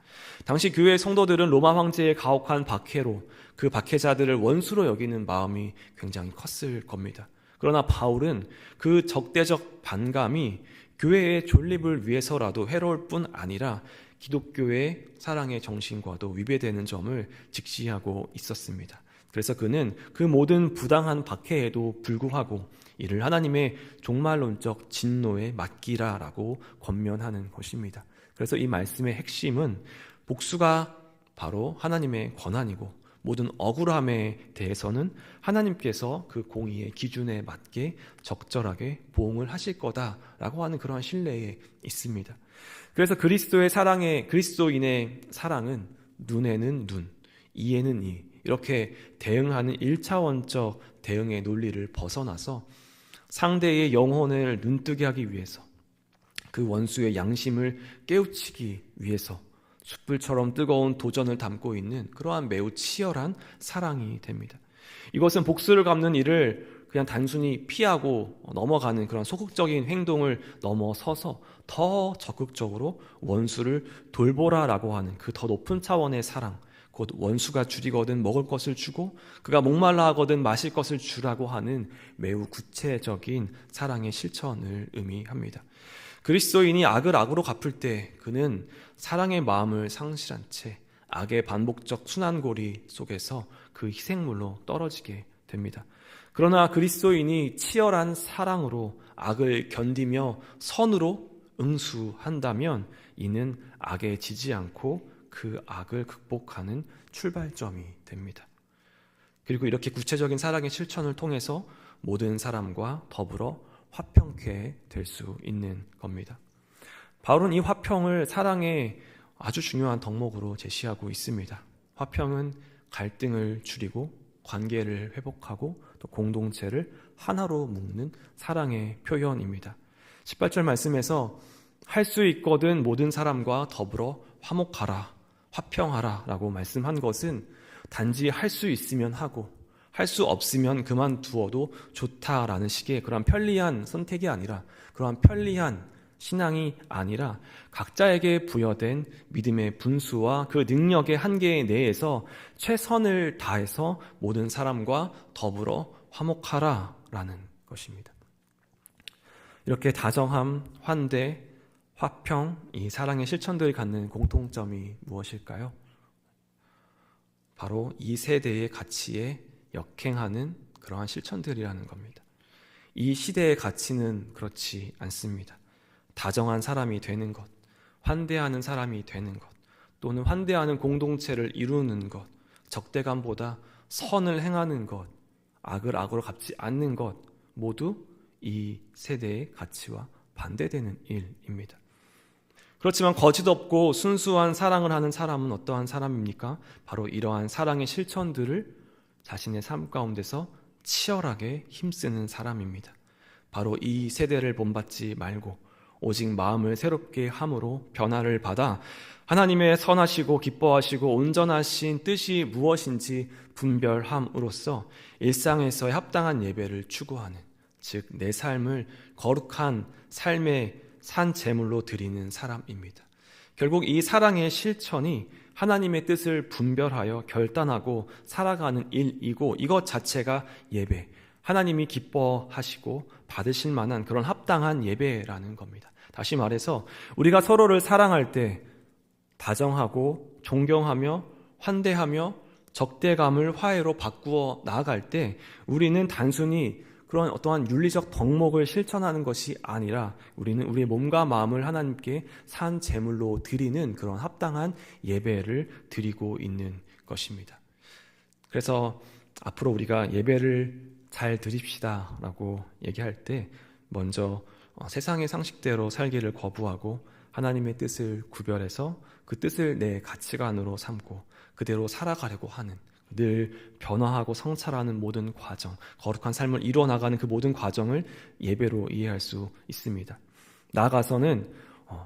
당시 교회 성도들은 로마 황제의 가혹한 박해로 그 박해자들을 원수로 여기는 마음이 굉장히 컸을 겁니다. 그러나 바울은 그 적대적 반감이 교회의 존립을 위해서라도 해로울 뿐 아니라 기독교의 사랑의 정신과도 위배되는 점을 직시하고 있었습니다. 그래서 그는 그 모든 부당한 박해에도 불구하고 이를 하나님의 종말론적 진노에 맡기라라고 권면하는 것입니다. 그래서 이 말씀의 핵심은 복수가 바로 하나님의 권한이고 모든 억울함에 대해서는 하나님께서 그 공의의 기준에 맞게 적절하게 보응을 하실 거다라고 하는 그러한 신뢰에 있습니다. 그래서 그리스도인의 사랑은 눈에는 눈, 이에는 이, 이렇게 대응하는 1차원적 대응의 논리를 벗어나서 상대의 영혼을 눈뜨게 하기 위해서, 그 원수의 양심을 깨우치기 위해서 숯불처럼 뜨거운 도전을 담고 있는 그러한 매우 치열한 사랑이 됩니다. 이것은 복수를 갚는 일을 그냥 단순히 피하고 넘어가는 그런 소극적인 행동을 넘어서서 더 적극적으로 원수를 돌보라라고 하는 그 더 높은 차원의 사랑, 곧 원수가 줄이거든 먹을 것을 주고 그가 목말라 하거든 마실 것을 주라고 하는 매우 구체적인 사랑의 실천을 의미합니다. 그리스도인이 악을 악으로 갚을 때 그는 사랑의 마음을 상실한 채 악의 반복적 순환고리 속에서 그 희생물로 떨어지게 됩니다. 그러나 그리스도인이 치열한 사랑으로 악을 견디며 선으로 응수한다면 이는 악에 지지 않고 그 악을 극복하는 출발점이 됩니다. 그리고 이렇게 구체적인 사랑의 실천을 통해서 모든 사람과 더불어 화평케 될 수 있는 겁니다. 바울은 이 화평을 사랑의 아주 중요한 덕목으로 제시하고 있습니다. 화평은 갈등을 줄이고 관계를 회복하고 또 공동체를 하나로 묶는 사랑의 표현입니다. 18절 말씀에서 할 수 있거든 모든 사람과 더불어 화목하라, 화평하라 라고 말씀한 것은 단지 할 수 있으면 하고 할 수 없으면 그만두어도 좋다라는 식의 그런 편리한 선택이 아니라, 그런 편리한 신앙이 아니라 각자에게 부여된 믿음의 분수와 그 능력의 한계 내에서 최선을 다해서 모든 사람과 더불어 화목하라라는 것입니다. 이렇게 다정함, 환대, 화평, 이 사랑의 실천들이 갖는 공통점이 무엇일까요? 바로 이 세대의 가치에 역행하는 그러한 실천들이라는 겁니다. 이 시대의 가치는 그렇지 않습니다. 다정한 사람이 되는 것, 환대하는 사람이 되는 것, 또는 환대하는 공동체를 이루는 것, 적대감보다 선을 행하는 것, 악을 악으로 갚지 않는 것, 모두 이 세대의 가치와 반대되는 일입니다. 그렇지만 거짓 없고 순수한 사랑을 하는 사람은 어떠한 사람입니까? 바로 이러한 사랑의 실천들을 자신의 삶 가운데서 치열하게 힘쓰는 사람입니다. 바로 이 세대를 본받지 말고 오직 마음을 새롭게 함으로 변화를 받아 하나님의 선하시고 기뻐하시고 온전하신 뜻이 무엇인지 분별함으로써 일상에서의 합당한 예배를 추구하는, 즉 내 삶을 거룩한 삶의 산 제물로 드리는 사람입니다. 결국 이 사랑의 실천이 하나님의 뜻을 분별하여 결단하고 살아가는 일이고, 이것 자체가 예배, 하나님이 기뻐하시고 받으실 만한 그런 합당한 예배라는 겁니다. 다시 말해서 우리가 서로를 사랑할 때 다정하고 존경하며 환대하며 적대감을 화해로 바꾸어 나아갈 때 우리는 단순히 그런 어떠한 윤리적 덕목을 실천하는 것이 아니라 우리는 우리의 몸과 마음을 하나님께 산 제물로 드리는 그런 합당한 예배를 드리고 있는 것입니다. 그래서 앞으로 우리가 예배를 잘 드립시다 라고 얘기할 때 먼저 세상의 상식대로 살기를 거부하고 하나님의 뜻을 구별해서 그 뜻을 내 가치관으로 삼고 그대로 살아가려고 하는, 늘 변화하고 성찰하는 모든 과정, 거룩한 삶을 이루어나가는 그 모든 과정을 예배로 이해할 수 있습니다. 나아가서는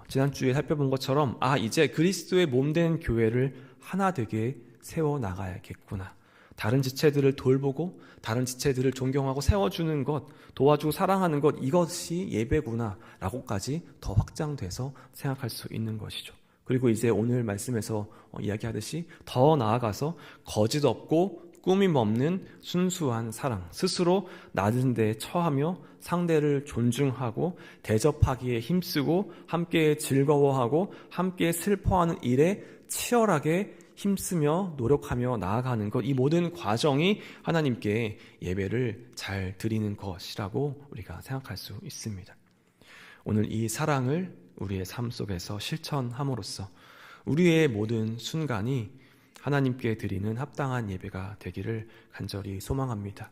지난주에 살펴본 것처럼 이제 그리스도의 몸된 교회를 하나 되게 세워나가야겠구나, 다른 지체들을 돌보고 다른 지체들을 존경하고 세워주는 것, 도와주고 사랑하는 것, 이것이 예배구나 라고까지 더 확장돼서 생각할 수 있는 것이죠. 그리고 이제 오늘 말씀에서 이야기하듯이 더 나아가서 거짓 없고 꾸밈 없는 순수한 사랑, 스스로 낮은 데 처하며 상대를 존중하고 대접하기에 힘쓰고 함께 즐거워하고 함께 슬퍼하는 일에 치열하게 힘쓰며 노력하며 나아가는 것, 이 모든 과정이 하나님께 예배를 잘 드리는 것이라고 우리가 생각할 수 있습니다. 오늘 이 사랑을 우리의 삶 속에서 실천함으로써 우리의 모든 순간이 하나님께 드리는 합당한 예배가 되기를 간절히 소망합니다.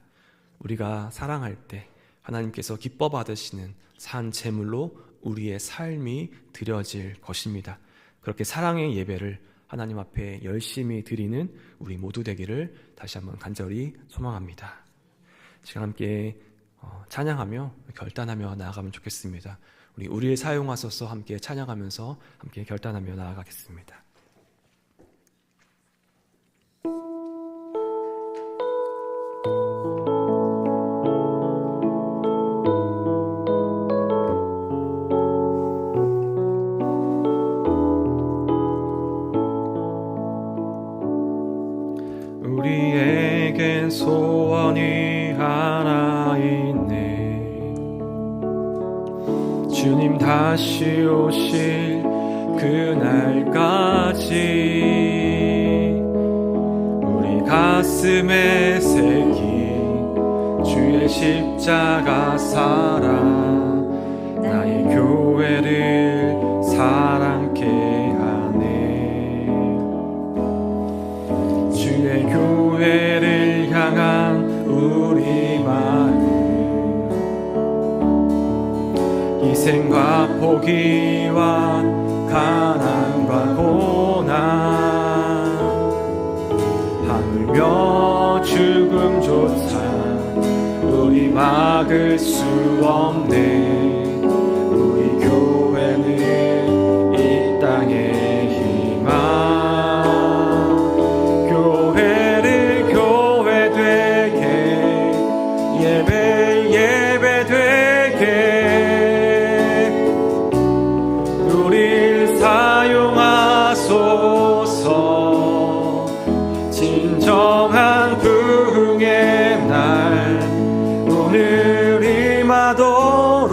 우리가 사랑할 때 하나님께서 기뻐 받으시는 산 제물로 우리의 삶이 드려질 것입니다. 그렇게 사랑의 예배를 하나님 앞에 열심히 드리는 우리 모두 되기를 다시 한번 간절히 소망합니다. 시간 함께 찬양하며 결단하며 나아가면 좋겠습니다. 우리를 사용하소서 함께 찬양하면서 함께 결단하며 나아가겠습니다. 우리에겐 소원이 하나 있네. 주님 다시 오실 그날까지 우리 가슴에 새긴 주의 십자가 사랑, 나의 교회를 사랑케 하네. 주의 교회를 향한 우리 마음, 희생과 포기와 가난과 고난, 하물며 죽음조차 우리 막을 수 없네. 우리 교회는 이 땅의 희망, 교회를 교회 되게, 예배 되게 우릴 사용하소서. 진정한 부흥의 날 오늘 임하도록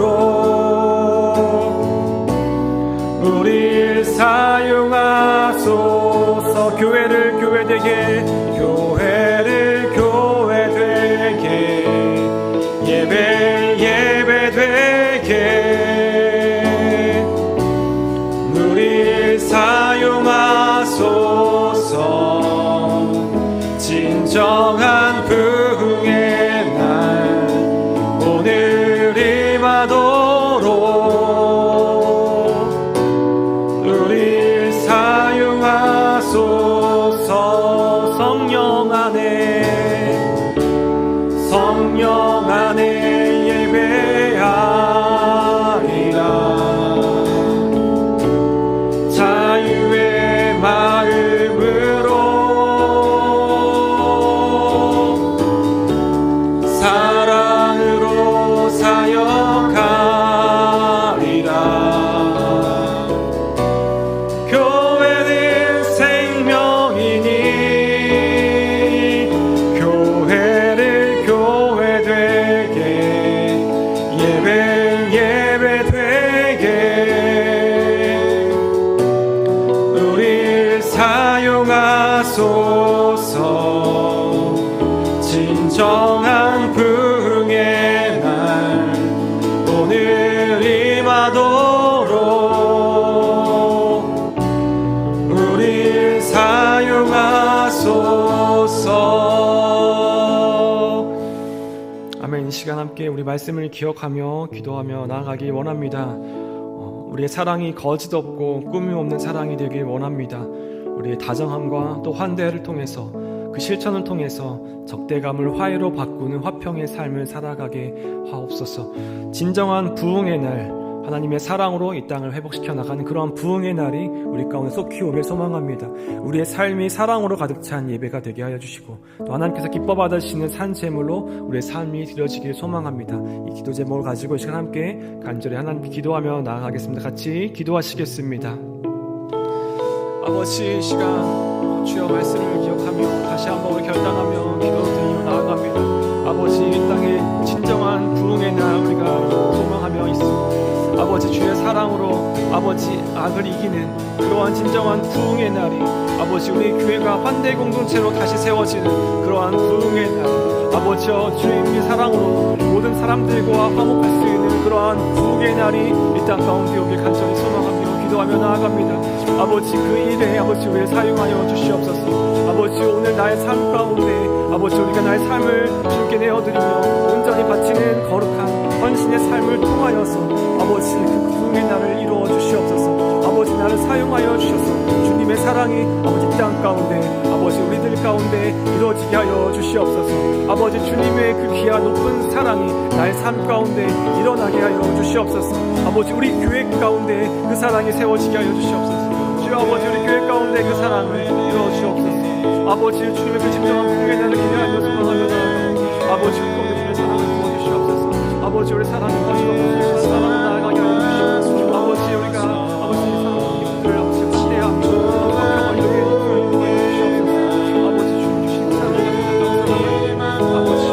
우릴 사용하소서. 교회를 교회 되게, 교회를 교회 되게, 예배 되게 우릴 사용하소서. 진정한 부흥의 날 오늘 임하도록 우릴 사용하소서. 성령 안에 예배하리라. 자유의 마음으로 사랑으로 사역하리라. 진정한 부흥의 날 오늘 임하도록 우릴 사용하소서. 아멘. 이 시간 함께 우리 말씀을 기억하며 기도하며 나아가기 원합니다. 우리의 사랑이 거짓 없고 꾸밈 없는 사랑이 되길 원합니다. 우리의 다정함과 또 환대를 통해서 그 실천을 통해서 적대감을 화해로 바꾸는 화평의 삶을 살아가게 하옵소서. 진정한 부흥의 날, 하나님의 사랑으로 이 땅을 회복시켜 나가는 그러한 부흥의 날이 우리 가운데 속히 오길 소망합니다. 우리의 삶이 사랑으로 가득 찬 예배가 되게 하여 주시고 또 하나님께서 기뻐 받으시는 산 제물로 우리의 삶이 드려지길 소망합니다. 이 기도 제목을 가지고 이 시간 함께 간절히 하나님께 기도하며 나아가겠습니다. 같이 기도하시겠습니다. 아버지, 이 시간 주여 말씀을 기억하며 다시 한번 우리 결단하며 기도드리며 나아갑니다. 아버지, 이 땅에 진정한 부흥의 날 우리가 소망하며 있습니다. 아버지, 주의 사랑으로 아버지 악을 이기는 그러한 진정한 부흥의 날이 아버지 우리 교회가 환대 공동체로 다시 세워지는 그러한 부흥의 날, 아버지여 주님의 사랑으로 모든 사람들과 화목할 수 있는 그러한 부흥의 날이 이 땅 가운데 오길 간절히 소망하며 기도하며 나아갑니다. 아버지, 그 일에 아버지 우리를 사용하여 주시옵소서. 아버지, 오늘 나의 삶 가운데 아버지 우리가 나의 삶을 주님께 내어드리며 온전히 바치는 거룩한 헌신의 삶을 통하여서 아버지 그 부흥의 날을 이루어 주시옵소서. 아버지, 나를 사용하여 주셔서 주님의 사랑이 아버지 땅 가운데 아버지 우리들 가운데 이루어지게 하여 주시옵소서. 아버지, 주님의 그 귀한 높은 사랑이 나의 삶 가운데 일어나게 하여 주시옵소서. 아버지, 우리 교회 가운데 그 사랑이 세워지게 하여 주시옵소서. 주여 아버지, 우리 교회 가운데 그 사랑을 이루어 주시옵소서. 아버지, 주님의 그 진정한 부흥의 날을 기대하며 소망하며 나아갑니다. 아버지, 우리 가운데 주의 사랑을 부어 주시옵소서. 아버지, 우리 사랑을 거시고 사랑을 나아가게 하여 주시옵소서. 아버지, 우리가 아버지 사랑을 아버지 환대하며 평화 이루게 하여 주시옵소서. 아버지, 주님 주신 사랑을 아버지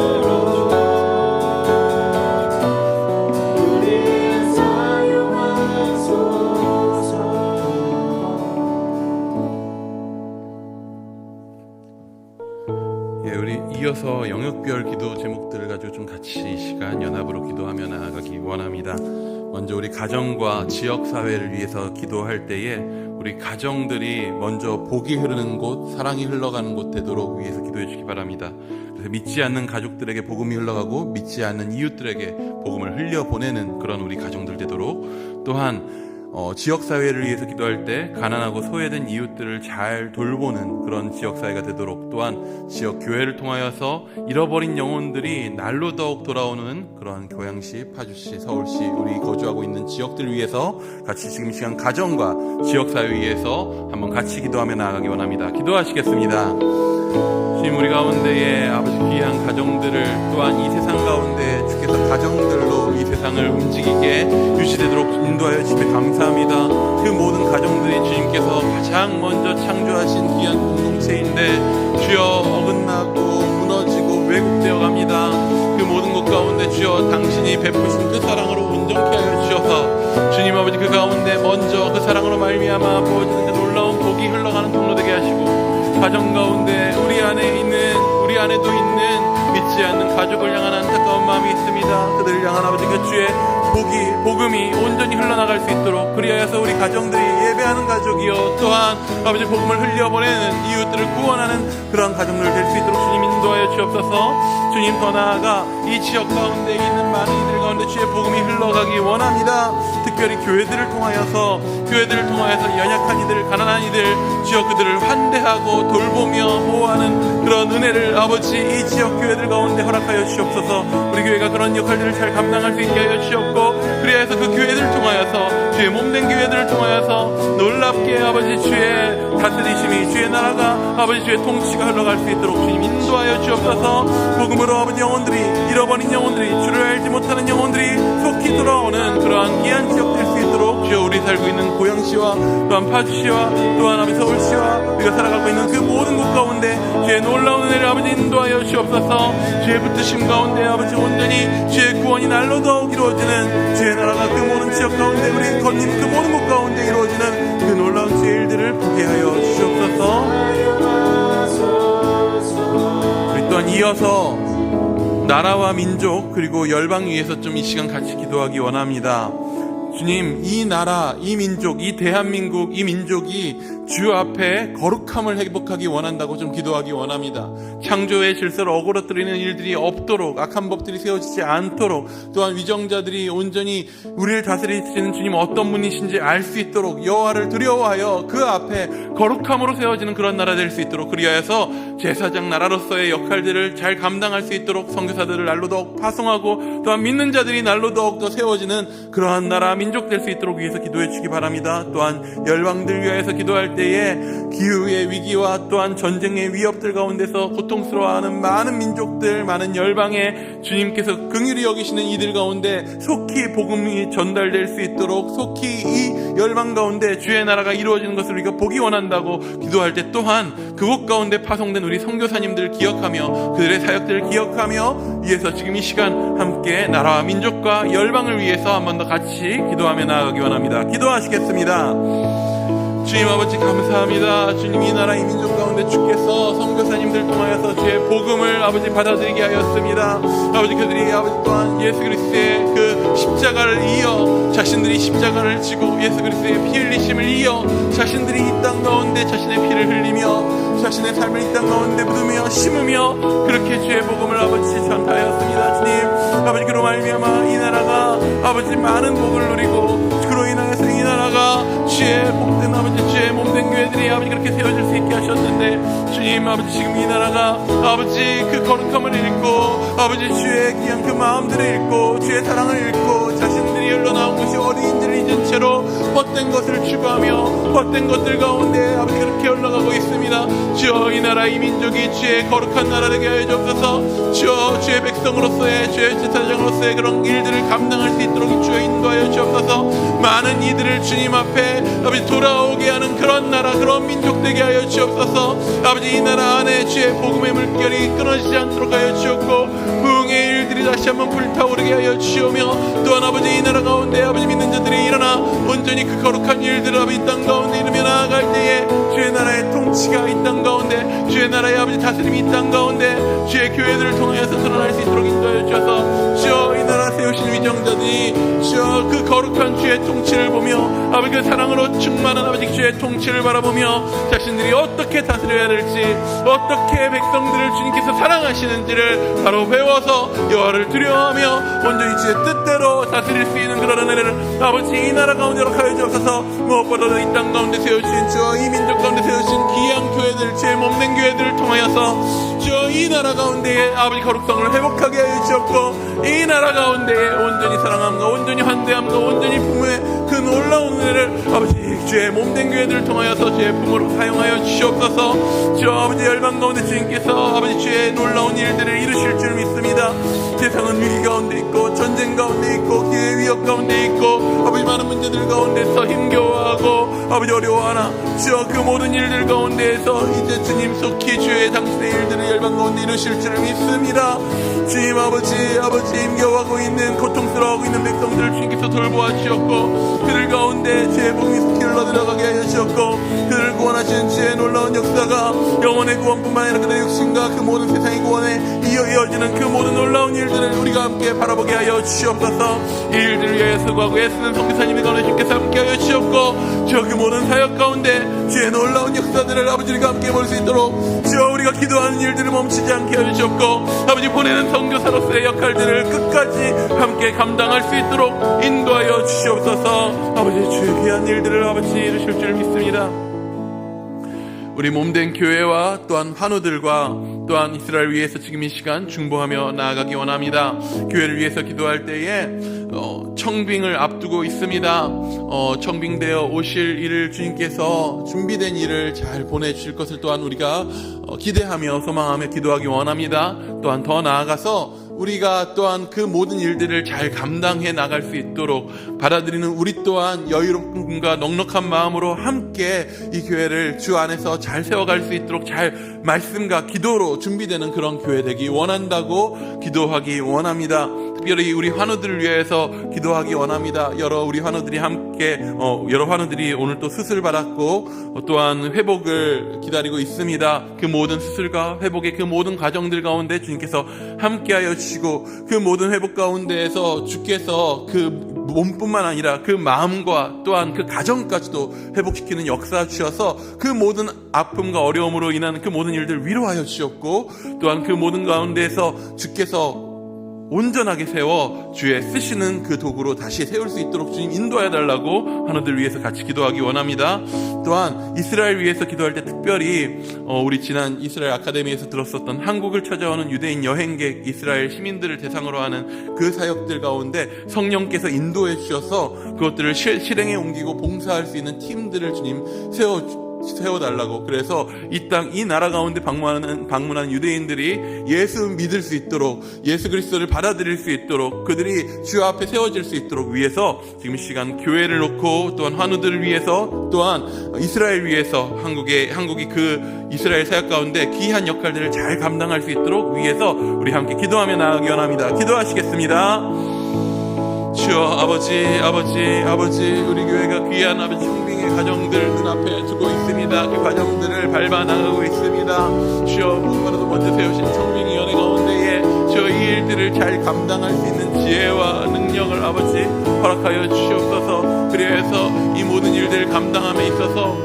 우리 이어서 영역별 기도 제목들을 가지고 좀 같이 이 시간 연합으로 기도하며 나아가기 원합니다. 먼저 우리 가정과 지역사회를 위해서 기도할 때에 우리 가정들이 먼저 복이 흐르는 곳, 사랑이 흘러가는 곳 되도록 위해서 기도해 주시기 바랍니다. 그래서 믿지 않는 가족들에게 복음이 흘러가고 믿지 않는 이웃들에게 복음을 흘려보내는 그런 우리 가정들 되도록, 또한 지역사회를 위해서 기도할 때 가난하고 소외된 이웃들을 잘 돌보는 그런 지역사회가 되도록, 또한 지역교회를 통하여서 잃어버린 영혼들이 날로 더욱 돌아오는 그런 고양시, 파주시, 서울시 우리 거주하고 있는 지역들을 위해서 같이 지금 시간 가정과 지역사회 위해서 한번 같이 기도하며 나아가기 원합니다. 기도하시겠습니다. 주님, 우리 가운데에 아버지 귀한 가정들을, 또한 이 세상 가운데 주께서 가정들로 이 세상을 움직이게 유지되도록 인도하여 주시며 감사합니다. 그 모든 가정들이 주님께서 가장 먼저 창조하신 귀한 공동체인데 주여 어긋나고 무너지고 왜곡되어 갑니다. 그 모든 것 가운데 주여 당신이 베푸신 그 사랑으로 온전케 하여 주셔서 주님 아버지 그 가운데 먼저 그 사랑으로 말미암아 부어지는 그 놀라운 복이 흘러가는 통로 되게 하시고, 가정 가운데 우리 안에도 있는 믿지 않는 가족을 향한 안타까운 마음이 있습니다. 그들을 향한 아버지 그 주의 복음이 온전히 흘러나갈 수 있도록, 그리하여서 우리 가정들이 예배하는 가족이요 또한 아버지 복음을 흘려보내는 이웃들을 구원하는 그러한 가정들 될 수 있도록 주님 인도하여 주옵소서. 주님, 더 나아가 이 지역 가운데 있는 많은 이들 가운데 주의 복음이 흘러가기 원합니다. 특별히 교회들을 통하여서 연약한 이들, 가난한 이들 주여 그들을 환대하고 돌보며 보호하는 그런 은혜를 아버지 이 지역 교회들 가운데 허락하여 주시옵소서. 우리 교회가 그런 역할들을 잘 감당할 수 있게 하여 주시옵고, 그리하여서 그 교회들을 통하여서 주의 몸된 교회들을 통하여서 놀랍게 아버지 주의 다스리심이, 주의 나라가 아버지 주의 통치가 흘러갈 수 있도록 주님 인도하여 주옵소서. 복음으로 아버지 영혼들이, 잃어버린 영혼들이, 주를 알지 못하는 영혼들이 속히 돌아오는 그러한 귀한 지역 될 수 있도록 주여 우리 살고 있는 고양시와 또한 파주시와 또한 아버지 서울시와 우리가 살아가고 있는 그 모든 곳 가운데 주의 놀라운 은혜를 아버지 인도하여 주옵소서. 주의 붙드심 가운데 아버지 온전히 주의 구원이 날로 더욱 이루어지는 주의 나라가 그 모든 지역 가운데 우리 건님 그 모든 곳 가운데 이루어지는 그 놀라운 주의 일들을 보게 하여 주시옵소서. 우리 또 또한 이어서 나라와 민족 그리고 열방 위해서 좀 이 시간 같이 기도하기 원합니다. 주님, 이 나라, 이 민족, 이 대한민국, 이 민족이 주 앞에 거룩함을 회복하기 원한다고 좀 기도하기 원합니다. 창조의 질서를 어그러뜨리는 일들이 없도록, 악한 법들이 세워지지 않도록, 또한 위정자들이 온전히 우리를 다스리시는 주님 어떤 분이신지 알 수 있도록 여호와를 두려워하여 그 앞에 거룩함으로 세워지는 그런 나라 될 수 있도록, 그리하여서 제사장 나라로서의 역할들을 잘 감당할 수 있도록 선교사들을 날로 더욱 파송하고, 또한 믿는 자들이 날로 더욱 더 세워지는 그러한 나라 민족 될 수 있도록 위해서 기도해 주시기 바랍니다. 또한 열방들 위하여서 기도할 때에 기후의 위기와 또한 전쟁의 위협들 가운데서 고통스러워하는 많은 민족들, 많은 열방에 주님께서 긍휼히 여기시는 이들 가운데 속히 복음이 전달될 수 있도록, 속히 이 열방 가운데 주의 나라가 이루어지는 것을 우리가 보기 원한다고 기도할 때, 또한 그곳 가운데 파송된 우리 선교사님들을 기억하며 그들의 사역들을 기억하며 위해서 지금 이 시간 함께 나라와 민족과 열방을 위해서 한 번 더 같이 기도하며 나아가기 원합니다. 기도하시겠습니다. 주님 아버지 감사합니다. 주님, 이 나라 이 민족 가운데 주께서 선교사님들 통하여서 주의 복음을 아버지 받아들이게 하였습니다. 아버지, 그들이 아버지 또한 예수 그리스도의 그 십자가를 이어 자신들이 십자가를 지고 예수 그리스도의 피 흘리심을 이어 자신들이 이 땅 가운데 자신의 피를 흘리며 자신의 삶을 이 땅 가운데 묻으며 심으며 그렇게 주의 복음을 아버지 전하였습니다. 주님 아버지, 그로 말미암아 이 나라가 아버지 많은 복을 누리고, 그로 인하여서 이 나라가 주의 복된 아버지 주의 몸된 교회들이 아버지 그렇게 세워질 수 있게 하셨는데, 주님 아버지 지금 이 나라가 아버지 그 거룩함을 잃고 아버지 주의 그냥 그 마음들을 잃고 주의 사랑을 잃고 자신들이 흘러나온 것이 어린이들을 잊은 채로 헛된 것을 추구하며 헛된 것들 가운데 아버지 그렇게 흘러가고 있습니다. 주여, 이 나라 이 민족이 주의 거룩한 나라 되게 하여 주옵소서. 주여, 주의 백성으로서의 주의 제사장으로서의 그런 일들을 감당할 수 있도록 주여 인도하여 주옵소서. 많은 이들을 주님 앞에 아버지 돌아오게 하는 그런 나라, 그런 민족 되게 하여 주옵소서. 아버지, 이 나라 안에 주의 복음의 물결이 끊어지지 않도록 하여 주옵고, 부흥의 일들이 다시 한번 불타오르게 하여 주오며, 또한 아버지 이 나라 가운데 아버지 믿는 자들이 일어나 온전히 그 거룩한 일들을 아버지 이 땅 가운데 이루며 나아갈 때에 주의 나라의 통치가 이 땅 가운데, 주의 나라의 아버지 다스림이 이 땅 가운데 주의 교회들을 통하여서 드러날 수 있도록 인도하여 주셔서, 주여 이 나라 세우신 위정자들이 주여 그 거룩한 주의 통치를 보며 아버지 그 사랑으로 충만한 아버지 주의 통치를 바라보며 자신들이 어떻게 다스려야 될지, 어떻게 백성들을 주님께서 사랑하시는지를 바로 배워서 여호와를 두려워하며 온전히 주의 뜻대로 다스릴 수 있는 그런 은혜를 아버지 이 나라 가운데 하여 주옵소서. 무엇보다도 이 땅 가운데 세우신 주여 이 민족 가운데 세우신 귀한 교회들, 주의 몸된 교회들을 통하여서 주여 이 나라 가운데 아버지 거룩성을 회복하게 하여 주옵고, 이 나라 가운데 온전히 사랑함과 온전히 환대함과 온전히 부모의 그 놀라운 은혜를 아버지 주의 몸된 교회들을 통하여서 주의 부모로 사용하여 주시옵소서. 주여 아버지 열방 가운데 주님께서 아버지 주의 놀라운 일들을 이루실 줄 믿습니다. 세상은 위기 가운데 있고 전쟁 가운데 있고 기회의 위협 가운데 있고 아버지 많은 문제들 가운데서 힘겨워하고 아버지 어려워하나 주여 그 모든 일들 가운데에서 이제 주님 속히 주의 당신의 일들을 열방 가운데 이루실 줄 믿습니다. 주님 아버지 힘겨워하고 있는 고통스러워하고 있는 백성들을 주님께서 돌보아 주셨고, 그들 가운데 주의 복음이 속히 흘러들어가게 하여 주셨고, 그들을 구원하시는 주의 놀라운 역사가 영혼의 구원뿐만 아니라 그들의 육신과 그 모든 세상의 구원에 이어지는 그 모든 놀라운 일들을 우리가 함께 바라보게 하여 주시옵소서. 이 일들을 위하여 수고하고 애쓰는 선교사님의 가운데 주님께서 함께 하여 주셨고, 주여 그 모든 사역 가운데 주의 놀라운 역사들을 아버지가 함께 볼 수 있도록 주여 우리가 기도하는 일들을 멈추지 않게 하여 주셨고, 아버지 보내는 선교사로서의 역할들을 끝까지 함께 감당할 수 있도록 인도하여 주시옵소서. 아버지 주의 귀한 일들을 아버지 이루실 줄 믿습니다. 우리 몸된 교회와 또한 환우들과 또한 이스라엘 위해서 지금 이 시간 중보하며 나아가기 원합니다. 교회를 위해서 기도할 때에 청빙을 앞두고 있습니다. 청빙되어 오실 일을 주님께서 준비된 일을 잘 보내주실 것을 또한 우리가 기대하며 소망하며 기도하기 원합니다. 또한 더 나아가서 우리가 또한 그 모든 일들을 잘 감당해 나갈 수 있도록 받아들이는 우리 또한 여유롭음과 넉넉한 마음으로 함께 이 교회를 주 안에서 잘 세워갈 수 있도록 잘 말씀과 기도로 준비되는 그런 교회 되기 원한다고 기도하기 원합니다. 특별히 우리 환우들을 위해서 기도하기 원합니다. 여러 환우들이 오늘 또 수술 받았고 또한 회복을 기다리고 있습니다. 그 모든 수술과 회복의 그 모든 과정들 가운데 주님께서 함께하여 주시고, 그 모든 회복 가운데에서 주께서 그 몸뿐만 아니라 그 마음과 또한 그 가정까지도 회복시키는 역사 주셔서 그 모든 아픔과 어려움으로 인한 그 모든 일들 위로하여 주셨고, 또한 그 모든 가운데에서 주께서 온전하게 세워 주의 쓰시는 그 도구로 다시 세울 수 있도록 주님 인도해 달라고 하나들 위해서 같이 기도하기 원합니다. 또한 이스라엘 위해서 기도할 때 특별히 우리 지난 이스라엘 아카데미에서 들었었던 한국을 찾아오는 유대인 여행객 이스라엘 시민들을 대상으로 하는 그 사역들 가운데 성령께서 인도해 주셔서 그것들을 실행에 옮기고 봉사할 수 있는 팀들을 주님 세워달라고. 그래서 이 땅, 이 나라 가운데 방문하는 유대인들이 예수 믿을 수 있도록, 예수 그리스도를 받아들일 수 있도록, 그들이 주 앞에 세워질 수 있도록 위해서 지금 이 시간 교회를 놓고, 또한 환우들을 위해서, 또한 이스라엘 위해서 한국이 그 이스라엘 사역 가운데 귀한 역할들을 잘 감당할 수 있도록 위해서 우리 함께 기도하며 나아가기 원합니다. 기도하시겠습니다. 주여, 아버지, 우리 교회가 귀한 청빙의 가정들 눈앞에 두고 있습니다. 그 과정들을 밟아 나가고 있습니다. 주여, 무엇보다도 먼저 세우신 청빙의 연회 가운데에 주여 이 일들을 잘 감당할 수 있는 지혜와 능력을 아버지 허락하여 주시옵소서. 그래서 이 모든 일들을 감당함에 있어서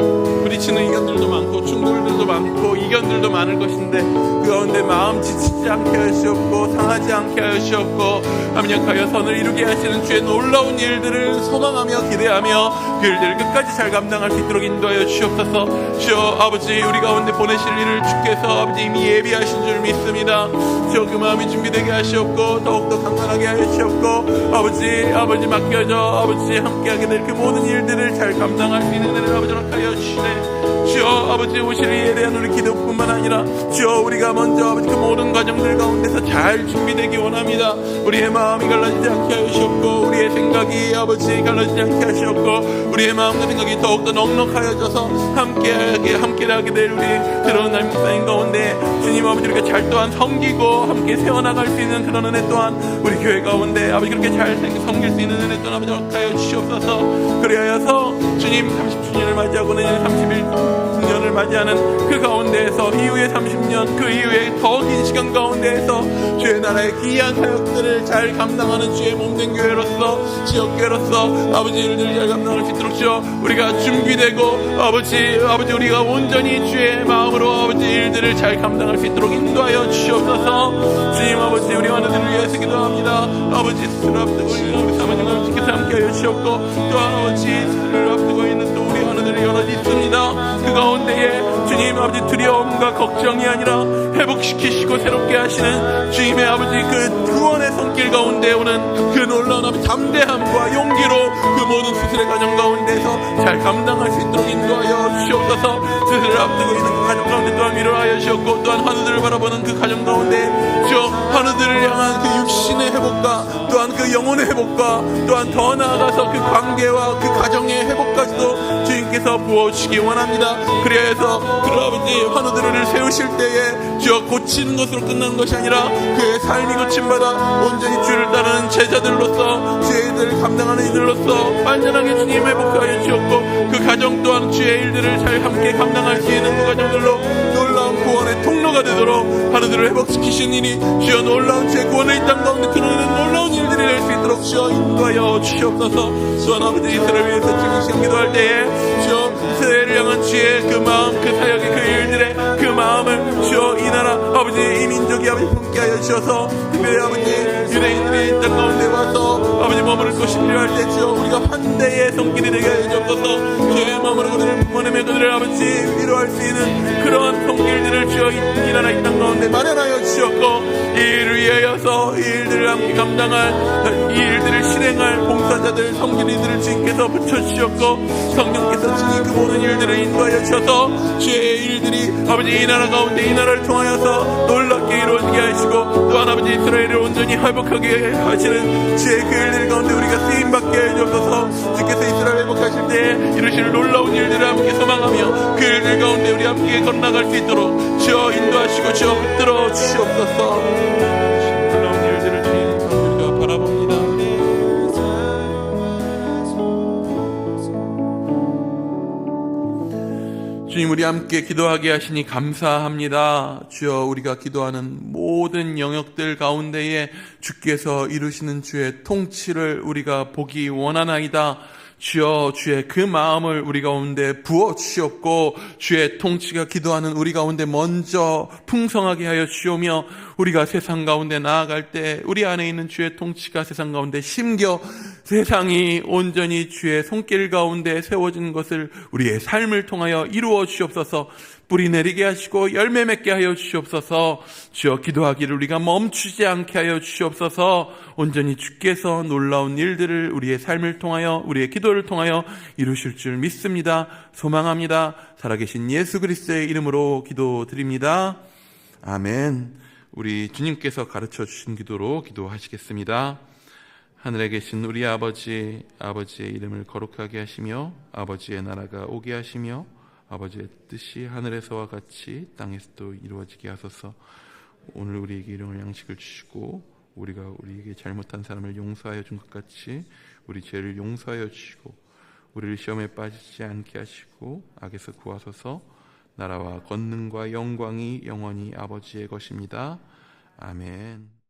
부딪히는 이견들도 많고 충돌들도 많고 이견들도 많을 것인데, 그 가운데 마음 지치지 않게 하시옵고 상하지 않게 하시옵고 합력하여 선을 이루게 하시는 주의 놀라운 일들을 소망하며 기대하며 그 일들을 끝까지 잘 감당할 수 있도록 인도하여 주시옵소서. 주여, 아버지, 우리 가운데 보내실 일을 주께서 아버지 이미 예비하신 줄 믿습니다. 주여, 그 마음이 준비되게 하시옵고 더욱더 강건하게 하시옵고 아버지 맡겨져 아버지 함께하게 될 그 모든 일들을 잘 감당할 수 있는 은혜를 아버지 허락하여 주시네. 주여, 아버지 오실 이에 대한 우리 기도뿐만 아니라 주여, 우리가 먼저 아버지 그 모든 과정들 가운데서 잘 준비되기 원합니다. 우리의 마음이 갈라지지 않게 하시옵고 우리의 생각이 아버지 갈라지지 않게 하시옵고 우리의 마음과 생각이 더욱더 넉넉하여져서 함께하게 될 우리 그런 날 목사님 가운데 주님 아버지 우리가 잘 또한 섬기고 함께 세워나갈 수 있는 그런 은혜 또한 우리 교회 가운데 아버지 그렇게 잘 섬길 수 있는 은혜 또한 아버지 허락하여 주시옵소서. 그리하여서 주님 30주년을 맞이하고 내년 31주년을 맞이하는 그 가운데에서 이후에 30년 그 이후에 더 긴 시간 가운데에서 주의 나라의 귀한 사역들을 잘 감당하는 주의 몸된 교회로서 지역교회로서 아버지 일들을 잘 감당할 수 있도록 주여 우리가 준비되고 아버지 우리가 온전히 주의 마음으로 아버지 일들을 잘 감당할 수 있도록 인도하여 주시옵소서. 주님 아버지 우리 환우들을 위해서 기도합니다. 아버지 수술을 앞두고 있는 우리 사모님을 지켜서 함께하여 주시옵고 또 아버지 수술을 앞두고 있는 또 우리 환우들이 여럿 있습니다. 그 가운데에 주님 아버지 두려움과 걱정이 아니라 회복시키시고 새롭게 하시는 주님의 아버지 그 구원의 손길 가운데 오는 그 놀라운 아버지 담대함과 용기로 그 모든 수술의 과정 가운데서 잘 감당할 수 있도록 인도하여 주시옵소서. 수술을 앞두고 있는 그 가정 가운데 또한 위로하여 주시옵고 또한 환우들을 바라보는 그 가정 가운데 주여 환우들을 향한 그 육신의 회복과 또한 그 영혼의 회복과 또한 더 나아가서 그 관계와 그 가정의 회복까지도 주님께서 부어주시기 원합니다. 그래서 그 아버지 환우들을 세우실 때에 주여 고치는 것으로 끝나는 것이 아니라 그의 삶이 고침받아 온전히 주를 따르는 제자들로서 주의 일들을 감당하는 이들로서 완전하게 주님 회복하여 주셨고 그 가정 또한 주의 일들을 잘 함께 감당할 수 있는 그 가정들로 놀라운 구원의 통로가 되도록 하늘들을 회복시키신 이니 주여 놀라운 주의 구원의 이 땅 가운데 드러내는 놀라운 일들이 될 수 있도록 주여 인도하여 주시옵소서. 주여 아버지 이스라엘을 위해서 지금 시간 기도할 때에 주여 이스라엘을 향한 주의 그 마음 그 사역의 그 일들의 그 마음을 주여 이 나라 아버지 이 민족이 아버지 함께하여 주셔서 특별히 아버지 유대인들이 이 땅 가운데 와서 아버지 머무를 곳이 필요할 때 주여 우리가 환대의 손길이 되게 해주옵소서. 주의 마음으로 그들을 보내며 그들을 아버지 위로할 수 있는 그런 손길들을 주여 이 나라 이 땅 가운데 마련하여 주셨고 이 일을 위하여서 이 일들을 함께 감당할 이 일들을 실행할 봉사자들 성길이들을 주님께서 붙여주셨고 성령께서 주님 그 모든 일들을 인도하여 주셔서 주의 일들이 아버지 이 나라 가운데 이 나라를 통하여서 놀랍게 이루어지고 이루어지게 하시고, 또한 아버지 이스라엘을 온전히 회복하게 하시는 주의 그 일들 가운데 우리가 쓰임받게 해주옵소서. 주께서 이스라엘 회복하실 때 이루실 놀라운 일들을 함께 소망하며 그 일들 가운데 우리 함께 건너갈 수 있도록 주여 인도하시고 주여 붙들어 주시옵소서. 놀라운 일들을 주님 우리가 바라봅니다. 주님, 우리 함께 기도하게 하시니 감사합니다. 주여, 우리가 기도하는 모든 영역들 가운데에 주께서 이루시는 주의 통치를 우리가 보기 원하나이다. 주여, 주의 그 마음을 우리 가운데 부어 주시옵고, 주의 통치가 기도하는 우리 가운데 먼저 풍성하게 하여 주시오며, 우리가 세상 가운데 나아갈 때 우리 안에 있는 주의 통치가 세상 가운데 심겨 세상이 온전히 주의 손길 가운데 세워진 것을 우리의 삶을 통하여 이루어 주시옵소서. 뿌리 내리게 하시고 열매 맺게 하여 주시옵소서. 주여, 기도하기를 우리가 멈추지 않게 하여 주시옵소서. 온전히 주께서 놀라운 일들을 우리의 삶을 통하여, 우리의 기도를 통하여 이루실 줄 믿습니다. 소망합니다. 살아계신 예수 그리스도의 이름으로 기도드립니다. 아멘. 우리 주님께서 가르쳐 주신 기도로 기도하시겠습니다. 하늘에 계신 우리 아버지, 아버지의 이름을 거룩하게 하시며 아버지의 나라가 오게 하시며 아버지의 뜻이 하늘에서와 같이 땅에서도 이루어지게 하소서. 오늘 우리에게 일용할 양식을 주시고 우리가 우리에게 잘못한 사람을 용서하여 준 것 같이 우리 죄를 용서하여 주시고 우리를 시험에 빠지지 않게 하시고 악에서 구하소서. 나라와 권능과 영광이 영원히 아버지의 것입니다. 아멘.